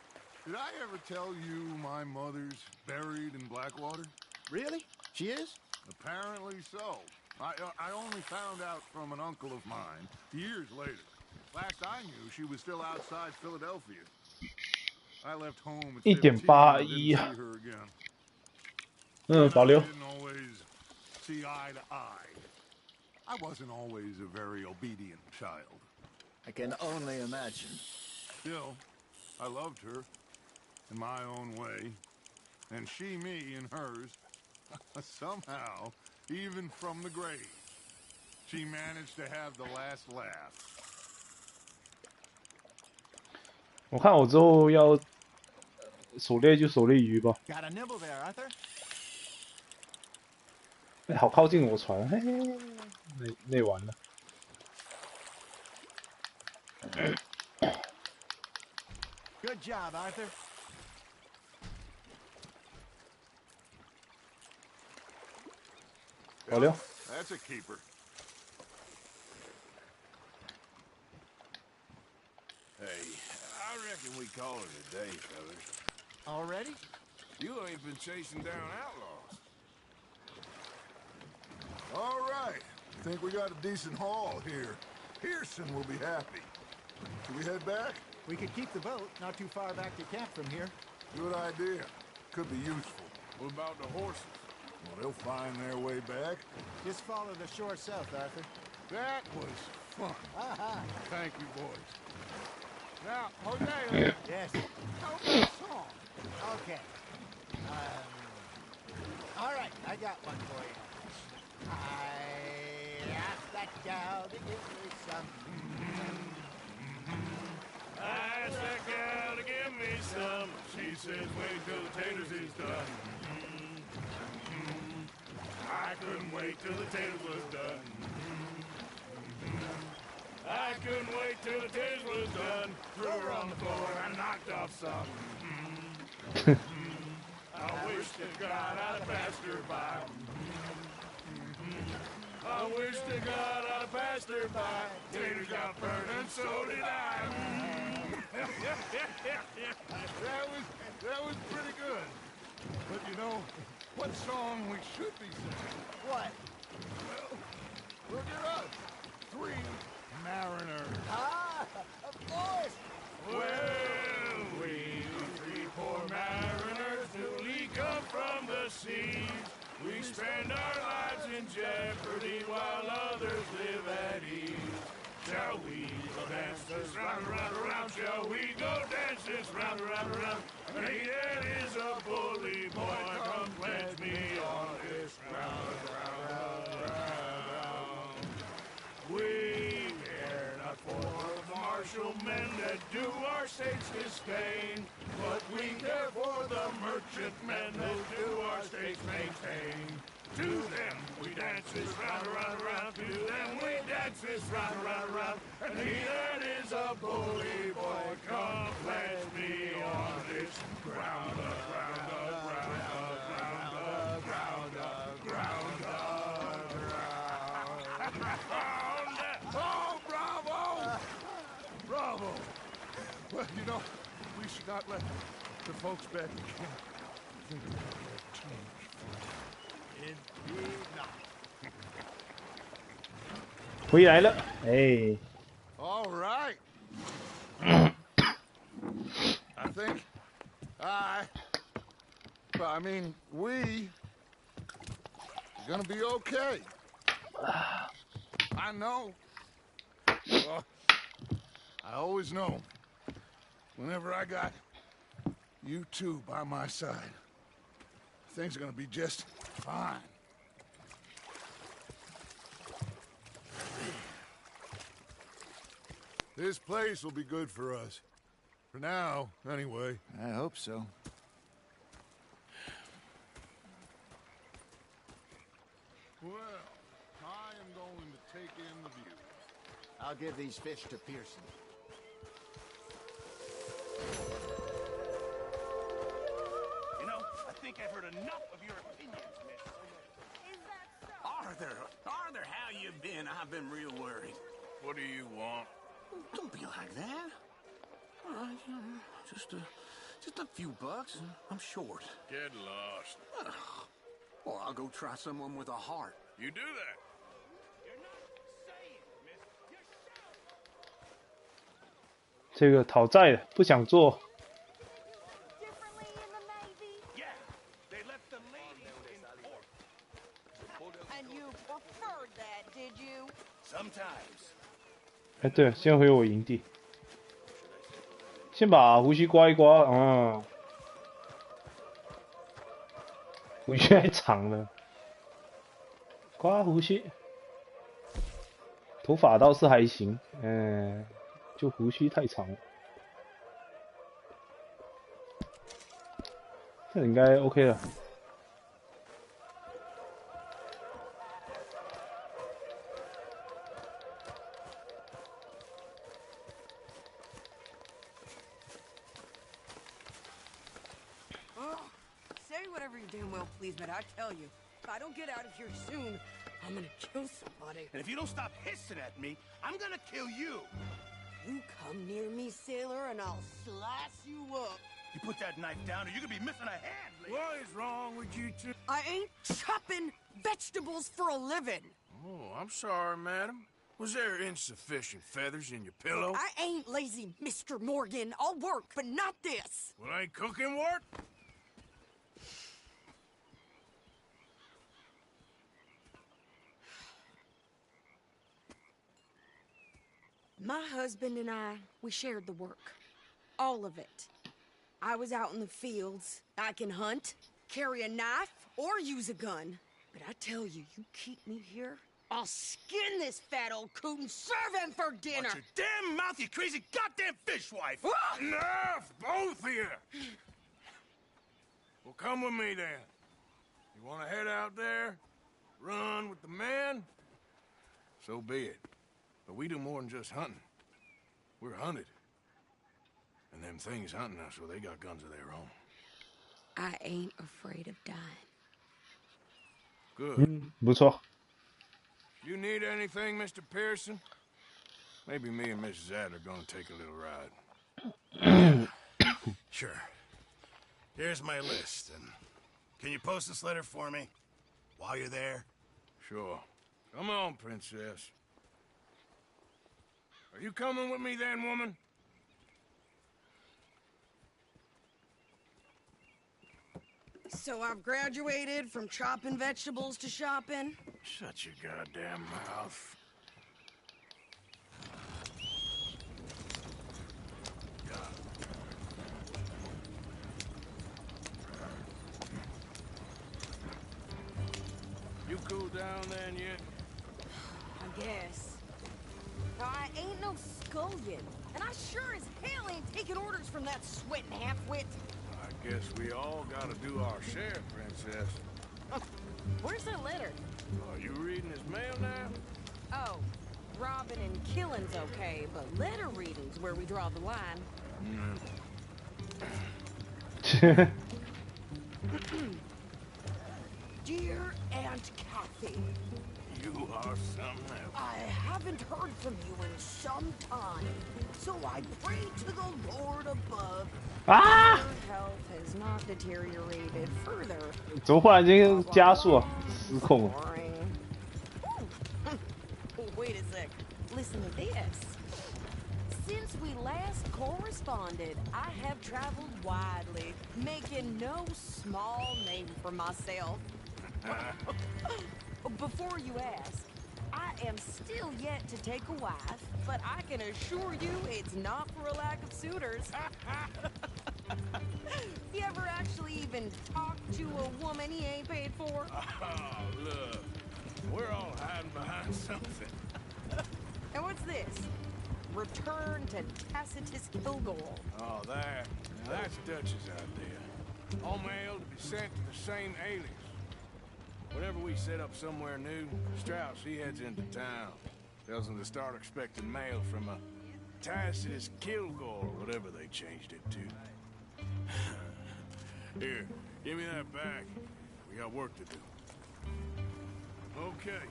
Did I ever tell you my mother's buried in Blackwater? Really? She is? Apparently so. I only found out from an uncle of mine years later. Last I knew, she was still outside Philadelphia. I left home at 15 and didn't see her again. 嗯，保留。 I didn't always see eye to eye. I wasn't always a very obedient child. I can only imagine. Still, I loved her in my own way, and she me in hers. Somehow, even from the grave, she managed to have the last laugh. 我看我之后要狩猎就狩猎鱼吧。 Got a nibble there, Arthur. 哎，好靠近我船，嘿，那完了。 Good job, Arthur. Valeu. That's a keeper. Hey, I reckon we call it a day, fellas. Already? You ain't been chasing down outlaws. All right. Think we got a decent haul here. Pearson will be happy. Should we head back? We could keep the boat not too far back to camp from here. Good idea. Could be useful. What about the horses? Well, they'll find their way back. Just follow the shore south, Arthur. That was fun. Thank you, boys. Now, Jose. Yes. Tell me a song. Okay. All right, I got one for you. I asked that gal to give me some. I asked that gal to give me some. She says, wait till the taters is done. I couldn't wait till the taters was done. I couldn't wait till the taters was done. Threw her on the floor and knocked off some. I wish to God I'd have passed her by. I wish to God I'd have passed her by. Taters got burned and so did I. That was pretty good. But you know, what song we should be singing? What? Well, look at us. 3 mariners. Ah, of course. Well, we 3 poor mariners newly come from the seas. We spend our lives in jeopardy while others live at ease. Shall we go dance this round, round, round? Shall we go dance this round, round, round? Hey, that is a bully boy. Come pledge me on this round, round, round. We care not for the martial men that do our state's disdain, but we care for the merchantmen who do our state's maintain. To them we dance this round, round, round. To them we dance this round, round, round. And he that is a bully boy, come pledge me on this ground up, ground up, ground up, ground up, ground up, ground up, ground up. Oh, bravo! Bravo! Well, you know, we should not let the folks back in camp think we have changed. Indeed not. 回来了，哎。 All right. I think I I mean, we are gonna be okay. I know. I always know. Whenever I got you two by my side, things are gonna be just fine. This place will be good for us. For now, anyway. I hope so. Well, I am going to take in the view. I'll give these fish to Pearson. You know, I think I've heard enough of your opinions, miss. Is that so? Arthur, how you been? I've been real worried. What do you want? Don't be like that. All right, just a few bucks. I'm short. Get lost. Well, I'll go try someone with a heart. You do that. You're not saying, miss. You're shouting. 这个讨债的不想做。 Differently in the Navy? Yeah, they left the ladies in port. And you preferred that, did you? Sometimes. 哎，对，先回我营地，先把胡须刮一刮。嗯，胡须太长了，刮胡须，头发倒是还行，嗯，就胡须太长了，这应该 OK 了。 Say whatever you damn well please, but I tell you, if I don't get out of here soon, I'm gonna kill somebody. And if you don't stop hissing at me, I'm gonna kill you. You come near me, sailor, and I'll slice you up. You put that knife down or you're gonna be missing a hand, lady. What is wrong with you two? I ain't chopping vegetables for a living. Oh, I'm sorry, madam. Was there insufficient feathers in your pillow? I ain't lazy, Mr. Morgan. I'll work, but not this. Well, ain't cooking work? My husband and I, we shared the work. All of it. I was out in the fields. I can hunt, carry a knife, or use a gun. But I tell you, you keep me here, I'll skin this fat old coot and serve him for dinner. Watch your damn mouth, you crazy goddamn fishwife. Enough, both of you. Well, come with me then. You want to head out there, run with the men? So be it. But we do more than just hunting. We're hunted. And them things hunting us, well, they got guns of their own. I ain't afraid of dying. Good. 不错。 You need anything, Mr. Pearson? Maybe me and Mrs. Adler are gonna take a little ride. Sure. Here's my list, and can you post this letter for me while you're there? Sure. Come on, princess. Are you coming with me then, woman? So I've graduated from chopping vegetables to shopping. Shut your goddamn mouth. You cool down then yet? I guess. Now, I ain't no scullion, and I sure as hell ain't taking orders from that sweating half-wit. I guess we all gotta do our share, princess. Where's that letter? Are you reading his mail now? Oh, robbing and killing's okay, but letter reading's where we draw the line. Dear Aunt Kathy, You are something else. I haven't heard from you in some time, so I pray to the Lord above. Ah! Your health has not deteriorated further. 怎么忽然间加速啊？失控了。 Wait a sec. Listen to this. Since we last corresponded, I have traveled widely, making no small name for myself. Before you ask, I am still yet to take a wife, but I can assure you it's not for a lack of suitors. You ever actually even talked to a woman he ain't paid for? Oh, look. We're all hiding behind something. And what's this? Return to Tacitus Kilgore. Oh, that's Dutch's idea. All mail to be sent to the same alias. Whenever we set up somewhere new, Strauss, he heads into town. Tells them to start expecting mail from a Tacitus Kilgore, whatever they changed it to. Here, give me that back. We got work to do. Okay,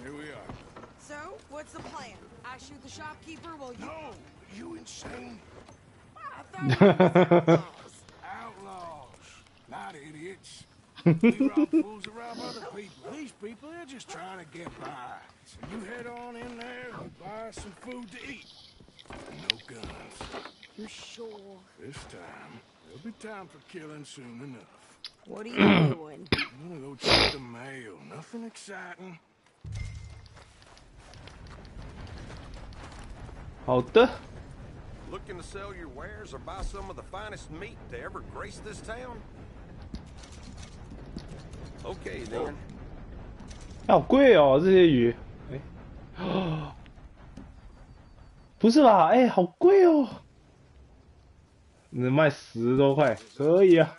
here we are. So, what's the plan? I shoot the shopkeeper while you... No! You insane? I thought you were outlaws. Outlaws, not idiots. We rob fools that rob other people. These people, they're just trying to get by. So you head on in there and buy some food to eat. No guns. You sure? This time, there'll be time for killing soon enough. What are you doing? I'm gonna go check the mail. Nothing exciting. 好的。 Looking to sell your wares or buy some of the finest meat to ever grace this town? Okay then. 好贵哦，这些鱼。不是吧？哎，好贵哦。能卖10多块，可以啊。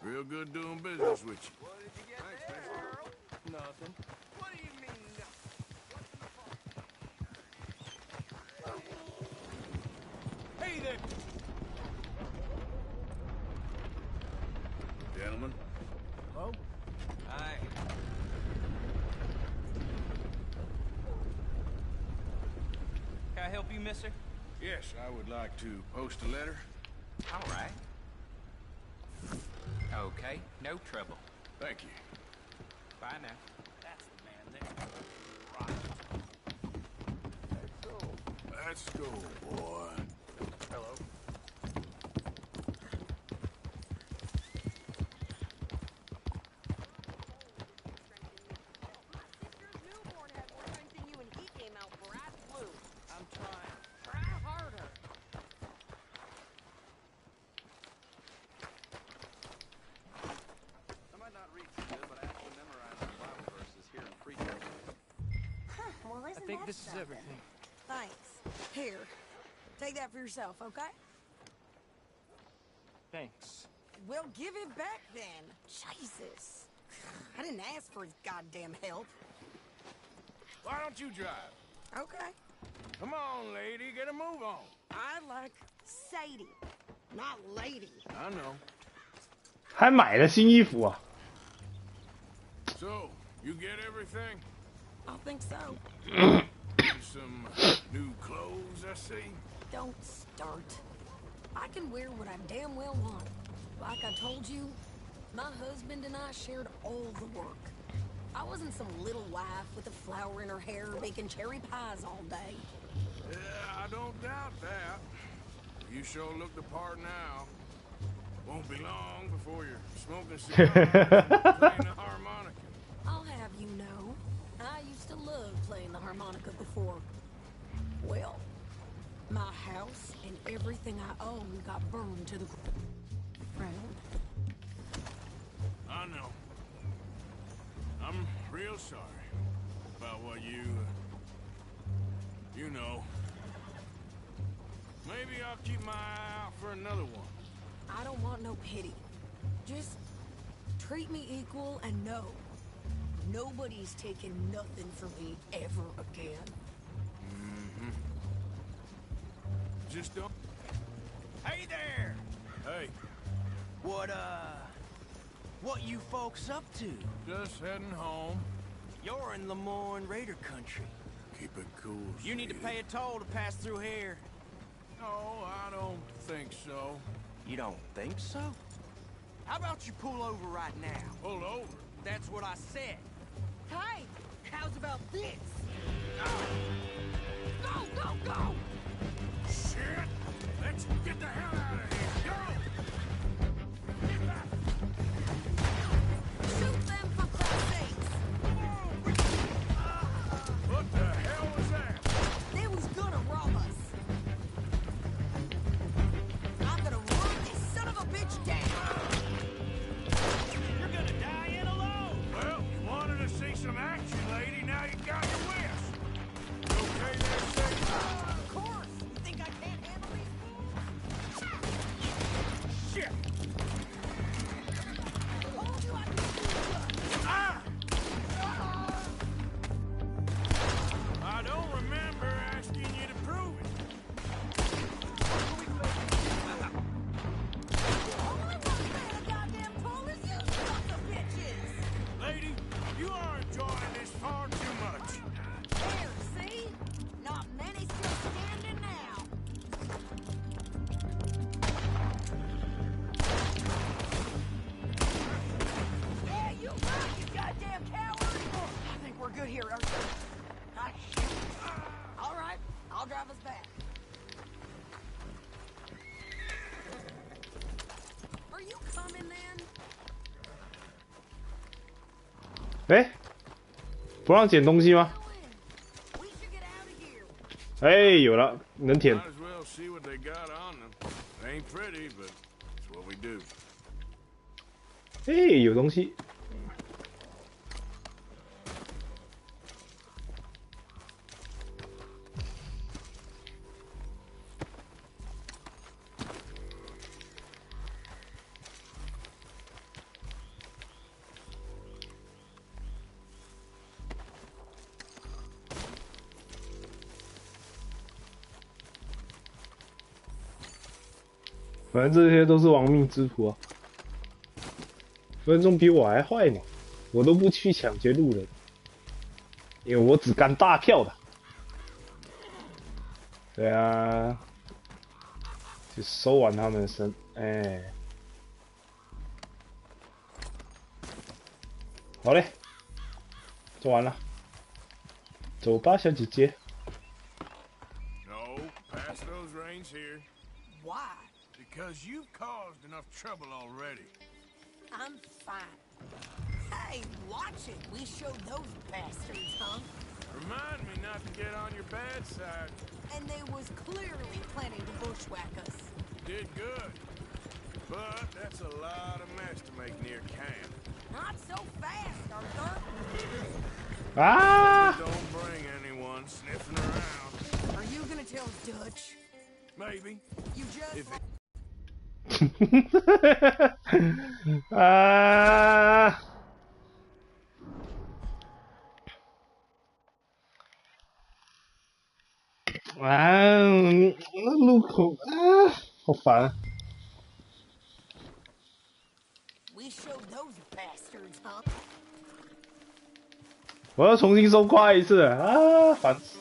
Real good doing business with you. What did you get there? Nothing. What do you mean? Hey there! Gentlemen. Hello? Hi. Can I help you, mister? Yes, I would like to post a letter. All right. Okay, no trouble. Thank you. Bye now. That's the man there. Let's go, boy. Hello. I'm trying. Try harder. I might not read too good, but I actually memorized the Bible verses here in pre-K. Well, I isn't think that this is something? everything. Thanks. Here. Take that for yourself, okay? Thanks. Well, give it back then. Jesus. I didn't ask for his goddamn help. Why don't you drive? Okay. Come on, lady, get a move on. I like Sadie, not lady. I know. 还买了新衣服啊！ So, you get everything? I think so. Some new clothes, I see. Don't start. I can wear what I damn well want. Like I told you, my husband and I shared all the work. I wasn't some little wife with a flower in her hair baking cherry pies all day. Yeah, I don't doubt that. You sure look the part now. Won't be long before you're smoking cigars and playing the harmonica. I'll have you know, I used to love playing the harmonica before. Well, my house and everything I owned got burned to the ground. I know. I'm real sorry about what you know. Maybe I'll keep my eye out for another one. I don't want no pity. Just treat me equal and know nobody's taking nothing from me ever again. Mm-hmm. Just don't... Hey there! Hey, What you folks up to? just heading home. You're in Lemoyne Raider country. Keep it cool, You need to Steve. pay a toll to pass through here. No, I don't think so. You don't think so? How about you pull over right now? Pull over. That's what I said. Hey, how's about this? Go, go, go! drive us back. Are you coming then? 哎，不让捡东西吗？哎，有了，能舔。 Might as well see what they got on them. They ain't pretty, but it's what we do. 哎，有东西。反正这些都是亡命之徒啊，分分钟比我还坏呢。我都不去抢劫路人，因为我只干大票的。对啊，就收完他们的身，哎，好嘞，做完了，走吧，小姐姐。 No, pass those reins here. Why? Because you've caused enough trouble already. I'm fine. Hey, watch it. We showed those bastards, huh? Remind me not to get on your bad side. And they was clearly planning to bushwhack us. Did good. But that's a lot of mess to make near camp. Not so fast, Arthur. Ah! Don't bring anyone sniffing around. Are you gonna tell Dutch? Maybe. You just... If it... 啊！啊，路口啊，好烦啊！ We showed those bastards, huh? 我要重新收刮一次啊，烦死！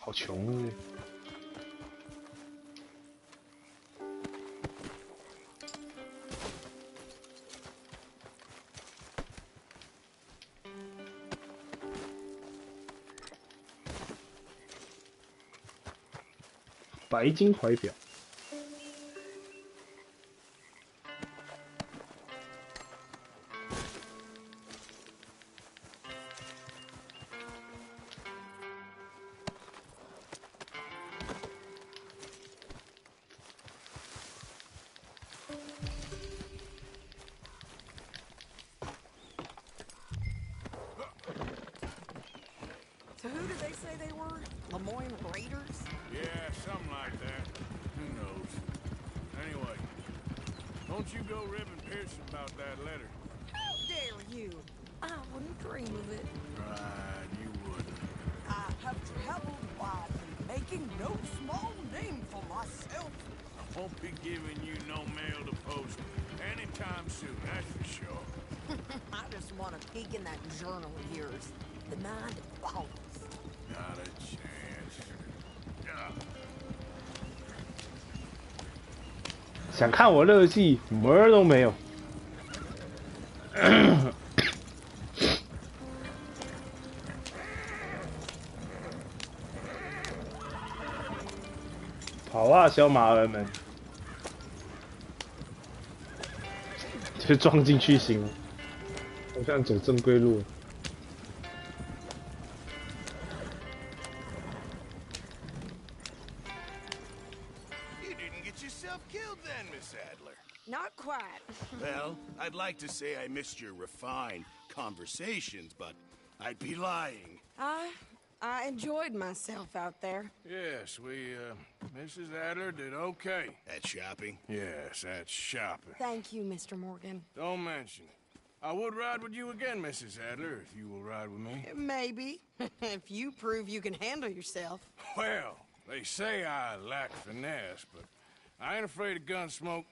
好穷啊！白金怀表。 So who did they say they were? Lemoyne Raiders? Yeah, something like that. Who knows? Anyway, don't you go ribbing Pearson about that letter. How dare you? I wouldn't dream of it. Right, you wouldn't. I have traveled widely, making no small name for myself. I won't be giving you no mail to post anytime soon, that's for sure. I just want to peek in that journal of yours. The mind boggles. Not a chance. Yeah. 想看我乐戏，门儿都没有。跑啊，小马儿们！就撞进去行了，我想走正规路。 Killed then, Miss Adler. Not quite. Well, I'd like to say I missed your refined conversations, but I'd be lying. I enjoyed myself out there. Yes, Mrs. Adler did okay. At shopping? Yes, at shopping. Thank you, Mr. Morgan. Don't mention it. I would ride with you again, Mrs. Adler, if you will ride with me. Maybe. If you prove you can handle yourself. Well, they say I lack finesse, but I ain't afraid of gun smoke.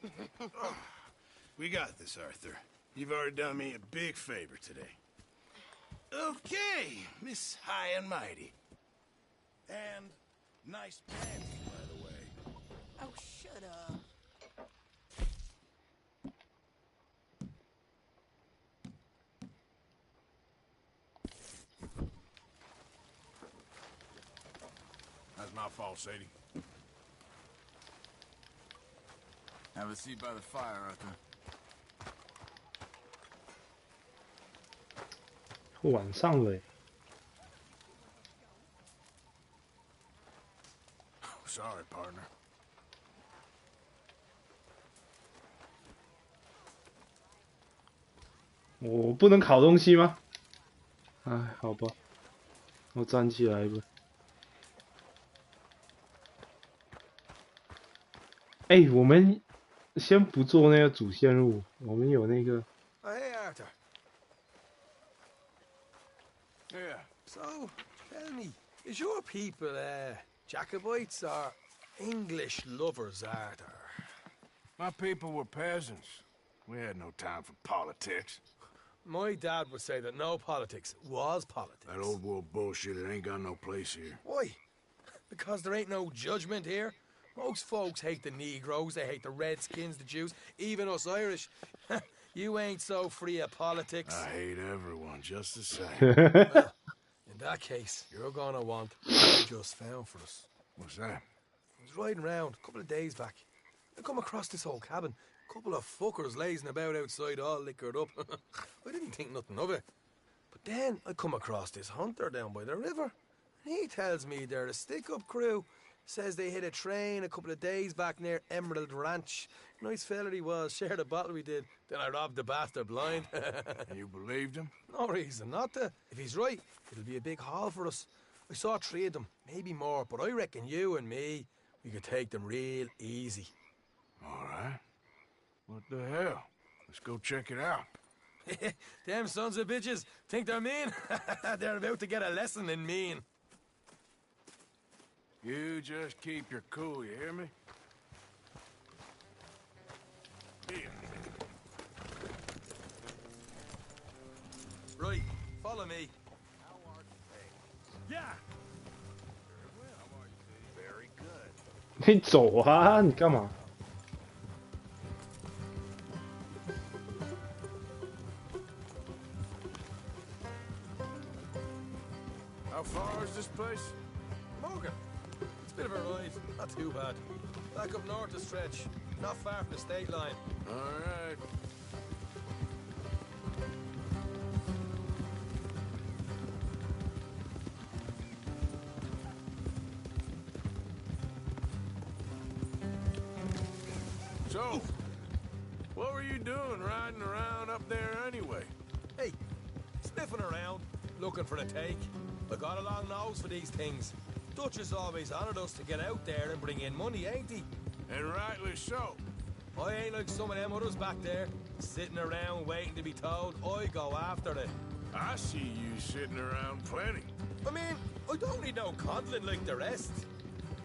We got this, Arthur. You've already done me a big favor today. Okay, Miss High and Mighty. And nice pants, by the way. Oh, shut up. That's my fault, Sadie. Have a seat by the fire, Arthur. 晚上了耶， Sorry, partner. 我不能烤东西吗？哎，好吧，我站起来吧。哎，我们先不做那个主线任务，我们有那个。 Oh, hey, Arthur. Yeah. So, tell me, is your people, Jacobites or English lovers, Arthur? My people were peasants. We had no time for politics. My dad would say that no politics was politics. That old world bullshit, it ain't got no place here. Why? Because there ain't no judgment here. Most folks hate the Negroes, they hate the Redskins, the Jews, even us Irish. You ain't so free of politics. I hate everyone just the same. Well, in that case, you're gonna want what I just found for us. What's that? I was riding around a couple of days back. I come across this old cabin. A couple of fuckers lazing about outside all liquored up. I didn't think nothing of it. But then I come across this hunter down by the river. He tells me they're a stick-up crew. Says they hit a train a couple of days back near Emerald Ranch. Nice fella he was, shared a bottle we did. Then I robbed the bastard blind. You believed him? No reason not to. If he's right, it'll be a big haul for us. I saw 3 of them, maybe more, but I reckon you and me, we could take them real easy. All right. What the hell? Let's go check it out. Them sons of bitches think they're mean. They're about to get a lesson in mean. You just keep your cool, you hear me? Here. Right, follow me. Yeah. Very good. 你走啊！你干嘛？ How far is this place? Morgan. It's a bit of a ride. Not too bad. Back up north a stretch. Not far from the state line. All right. So, what were you doing riding around up there anyway? Hey, sniffing around, looking for a take. I got a long nose for these things. Dutch has always honoured us to get out there and bring in money, ain't he? And rightly so. I ain't like some of them others back there, sitting around waiting to be told. I go after it. I see you sitting around plenty. I mean, I don't need no coddling like the rest.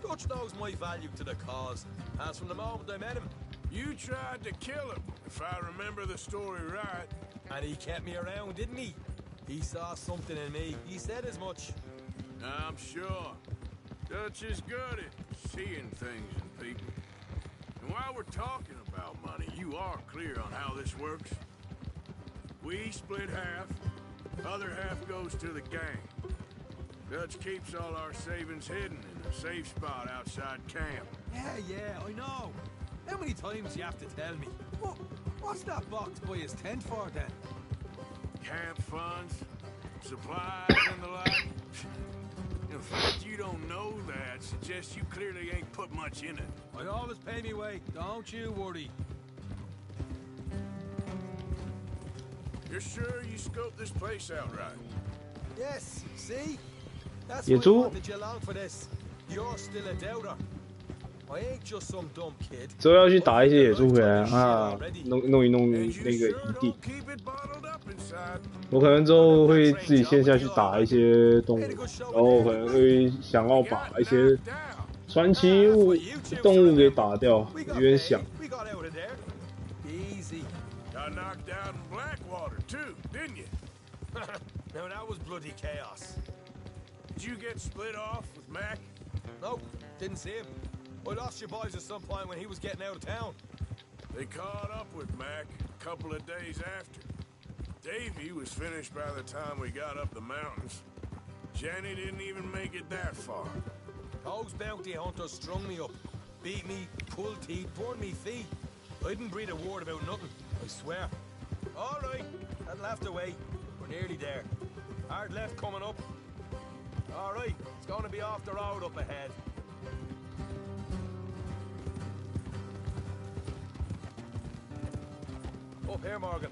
Dutch knows my value to the cause, as from the moment I met him. You tried to kill him, if I remember the story right. And he kept me around, didn't he? He saw something in me. He said as much. I'm sure. Dutch is good at seeing things in people. And while we're talking about money, you are clear on how this works? We split half, other half goes to the gang. Dutch keeps all our savings hidden in a safe spot outside camp. Yeah, I know. How many times you have to tell me? What's that box by his tent for then? Camp funds, supplies, and the like. The fact you don't know that suggests you clearly ain't put much in it. I always pay me way, don't you worry. You're sure you scoped this place out right? Yes, see? That's 野 why I 猪 wanted you along for this. You're still a doubter. I ain't just some dumb kid. 之后要去打一些野猪回来啊，弄一弄那个营地。我可能之后会自己线下去打一些动物，然后可能会想要把一些传奇动物给打掉，有点想。 We got out of there. Easy. Got knocked out in Blackwater too, didn't you? Now that was bloody chaos. Did you get split off with Mac? Nope, didn't see him. I lost your boys at some point when he was getting out of town. They caught up with Mac a couple of days after. Davy was finished by the time we got up the mountains. Jenny didn't even make it that far. Those bounty hunters strung me up. Beat me, pulled teeth, burned me feet. I didn't breathe a word about nothing, I swear. All right, that'll have to wait. We're nearly there. Hard left coming up. All right, it's going to be off the road up ahead. Up here, Morgan.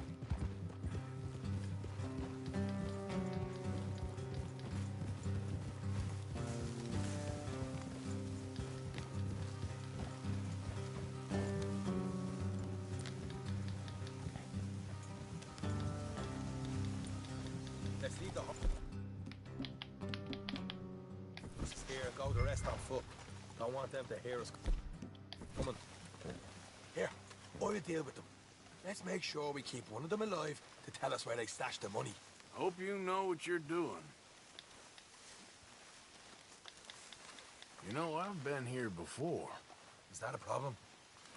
Let's leave the here and go the rest on foot. Don't want them to hear us. Come on. Here, I'll deal with them. Let's make sure we keep one of them alive to tell us where they stashed the money. Hope you know what you're doing. You know, I've been here before. Is that a problem?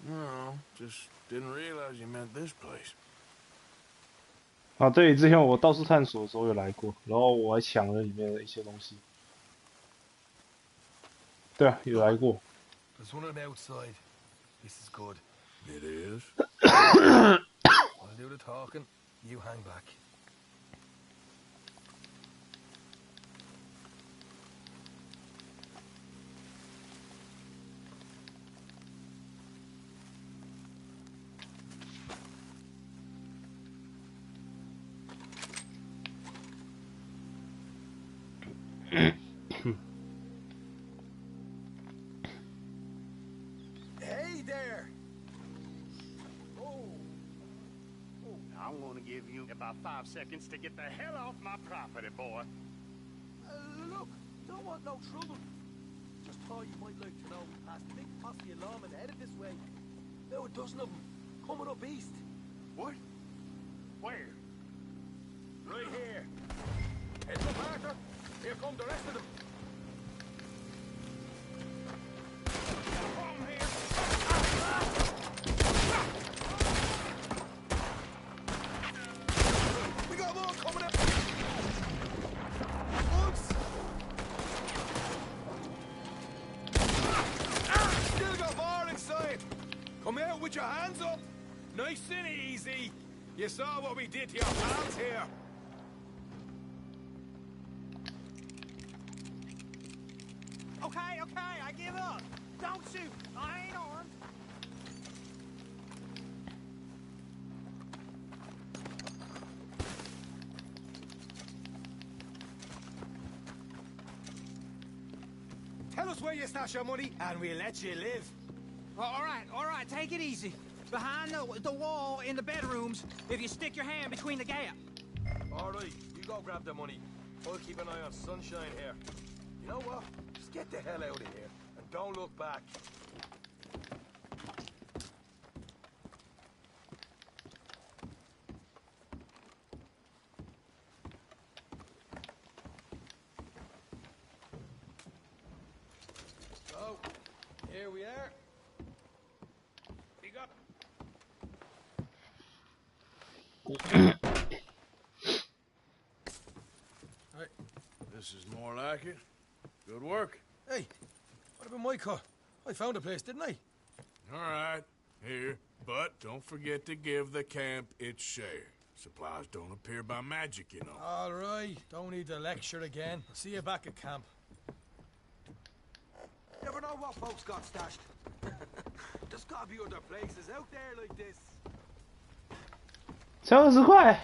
No, just didn't realize you meant this place. 啊，对，之前我到处探索的时候有来过，然后我还抢了里面的一些东西。对啊，有来过。There's one on the outside. This is good. It is. I'll do the talking. You hang back. Hey there! I'm gonna give you about 5 seconds to get the hell off my property, boy. Look, don't want no trouble. Just thought you might like to know we passed a big posse of lawmen headed this way. About a dozen of them, coming up east. What? Where? Right here. Heads up, Arthur. Here come the rest of them. We got more coming up. Oops. Still got more inside. Come out with your hands up. Nice and easy. You saw what we did to your pals here. Okay, I give up. Don't shoot. I ain't armed. Tell us where you stash your money, and we'll let you live. All right, take it easy. Behind the wall in the bedrooms, if you stick your hand between the gap. All right, you go grab the money. I'll keep an eye on Sunshine here. You know what? Just get the hell out of here, and don't look back. So, here we are. Big up. Right. This is more like it. Good work. Hey, what about my car? I found a place, didn't I? All right, here. But don't forget to give the camp its share. Supplies don't appear by magic, you know. All right, don't need to lecture again. I'll see you back at camp. Never know what folks got stashed. There's gotta be other places out there like this. 才20块。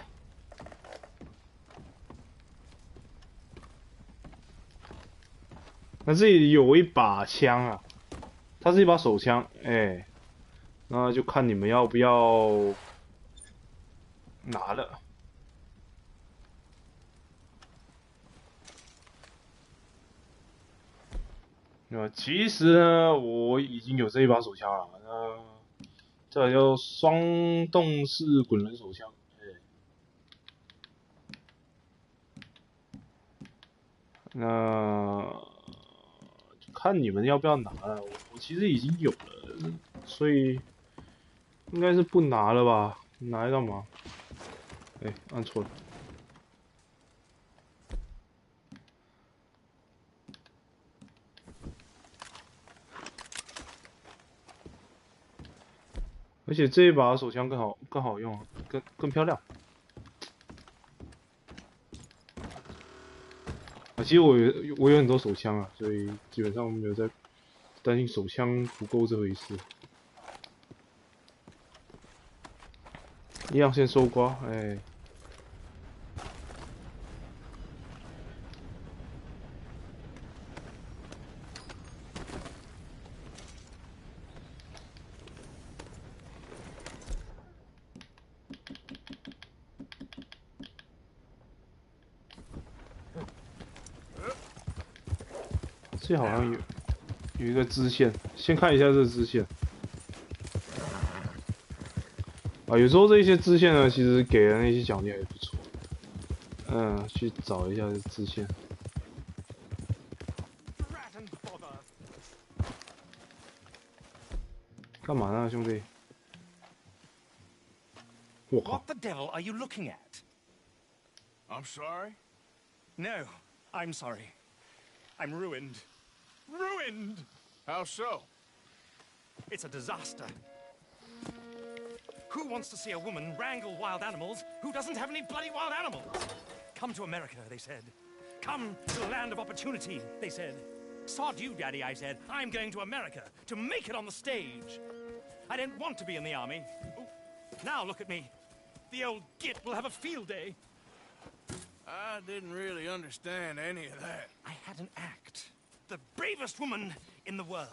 那这里有一把枪啊，它是一把手枪，哎，那就看你们要不要拿了。其实呢，我已经有这一把手枪了，这叫双动式滚轮手枪，哎，那。看你们要不要拿了。我其实已经有了，所以应该是不拿了吧？拿来干嘛？哎，按错了。而且这一把手枪更好用，更漂亮。啊，其实我有很多手枪啊，所以基本上没有在担心手枪不够这回事。一样先收刮，哎。这好像有一个支线，先看一下这个支线。啊，有时候这些支线呢，其实给的那些奖励也不错。去找一下支线。干嘛呢，兄弟？我靠 What the devil are you looking at? I'm sorry? No, I'm sorry. I'm ruined. Ruined! How so? It's a disaster. Who wants to see a woman wrangle wild animals who doesn't have any bloody wild animals? Come to America, they said. Come to the land of opportunity, they said. Sod you, Daddy, I said. I'm going to America to make it on the stage. I don't want to be in the army. Ooh, now look at me. The old git will have a field day. I didn't really understand any of that. I had an act. The bravest woman in the world.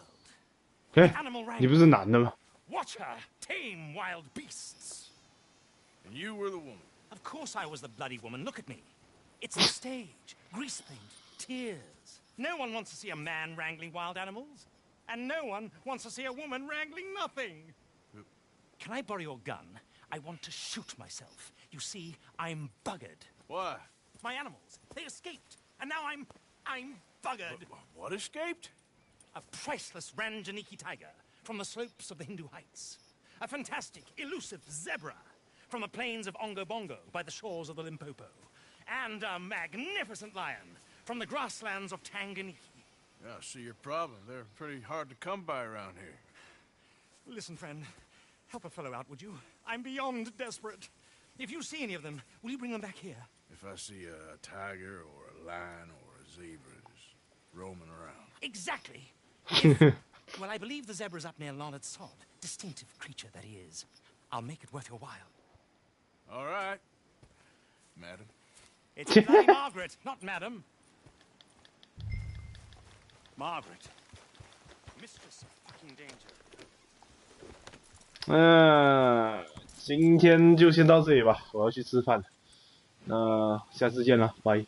哎，你不是男的吗？ Watch her tame wild beasts. And you were the woman. Of course I was the bloody woman. Look at me. It's the stage. Grease paint. Tears. No one wants to see a man wrangling wild animals. And no one wants to see a woman wrangling nothing. Can I borrow your gun? I want to shoot myself. You see, I'm buggered. Why? My animals. They escaped. And now I'm buggered. What escaped? A priceless Ranjaniki tiger from the slopes of the Hindu Heights. A fantastic, elusive zebra from the plains of Ongo Bongo by the shores of the Limpopo. And a magnificent lion from the grasslands of Tanganyika. Yeah, I see your problem. They're pretty hard to come by around here. Listen, friend. Help a fellow out, would you? I'm beyond desperate. If you see any of them, will you bring them back here? If I see a tiger or a lion or a zebra just roaming around. Exactly. Well, I believe the zebra's up near Leonard Sod. Distinctive creature that he is. I'll make it worth your while. All right, madam. It's bloody Margaret, not madam. Margaret. Mistress of fucking danger. 今天就先到这里吧，我要去吃饭了。那下次见了，拜。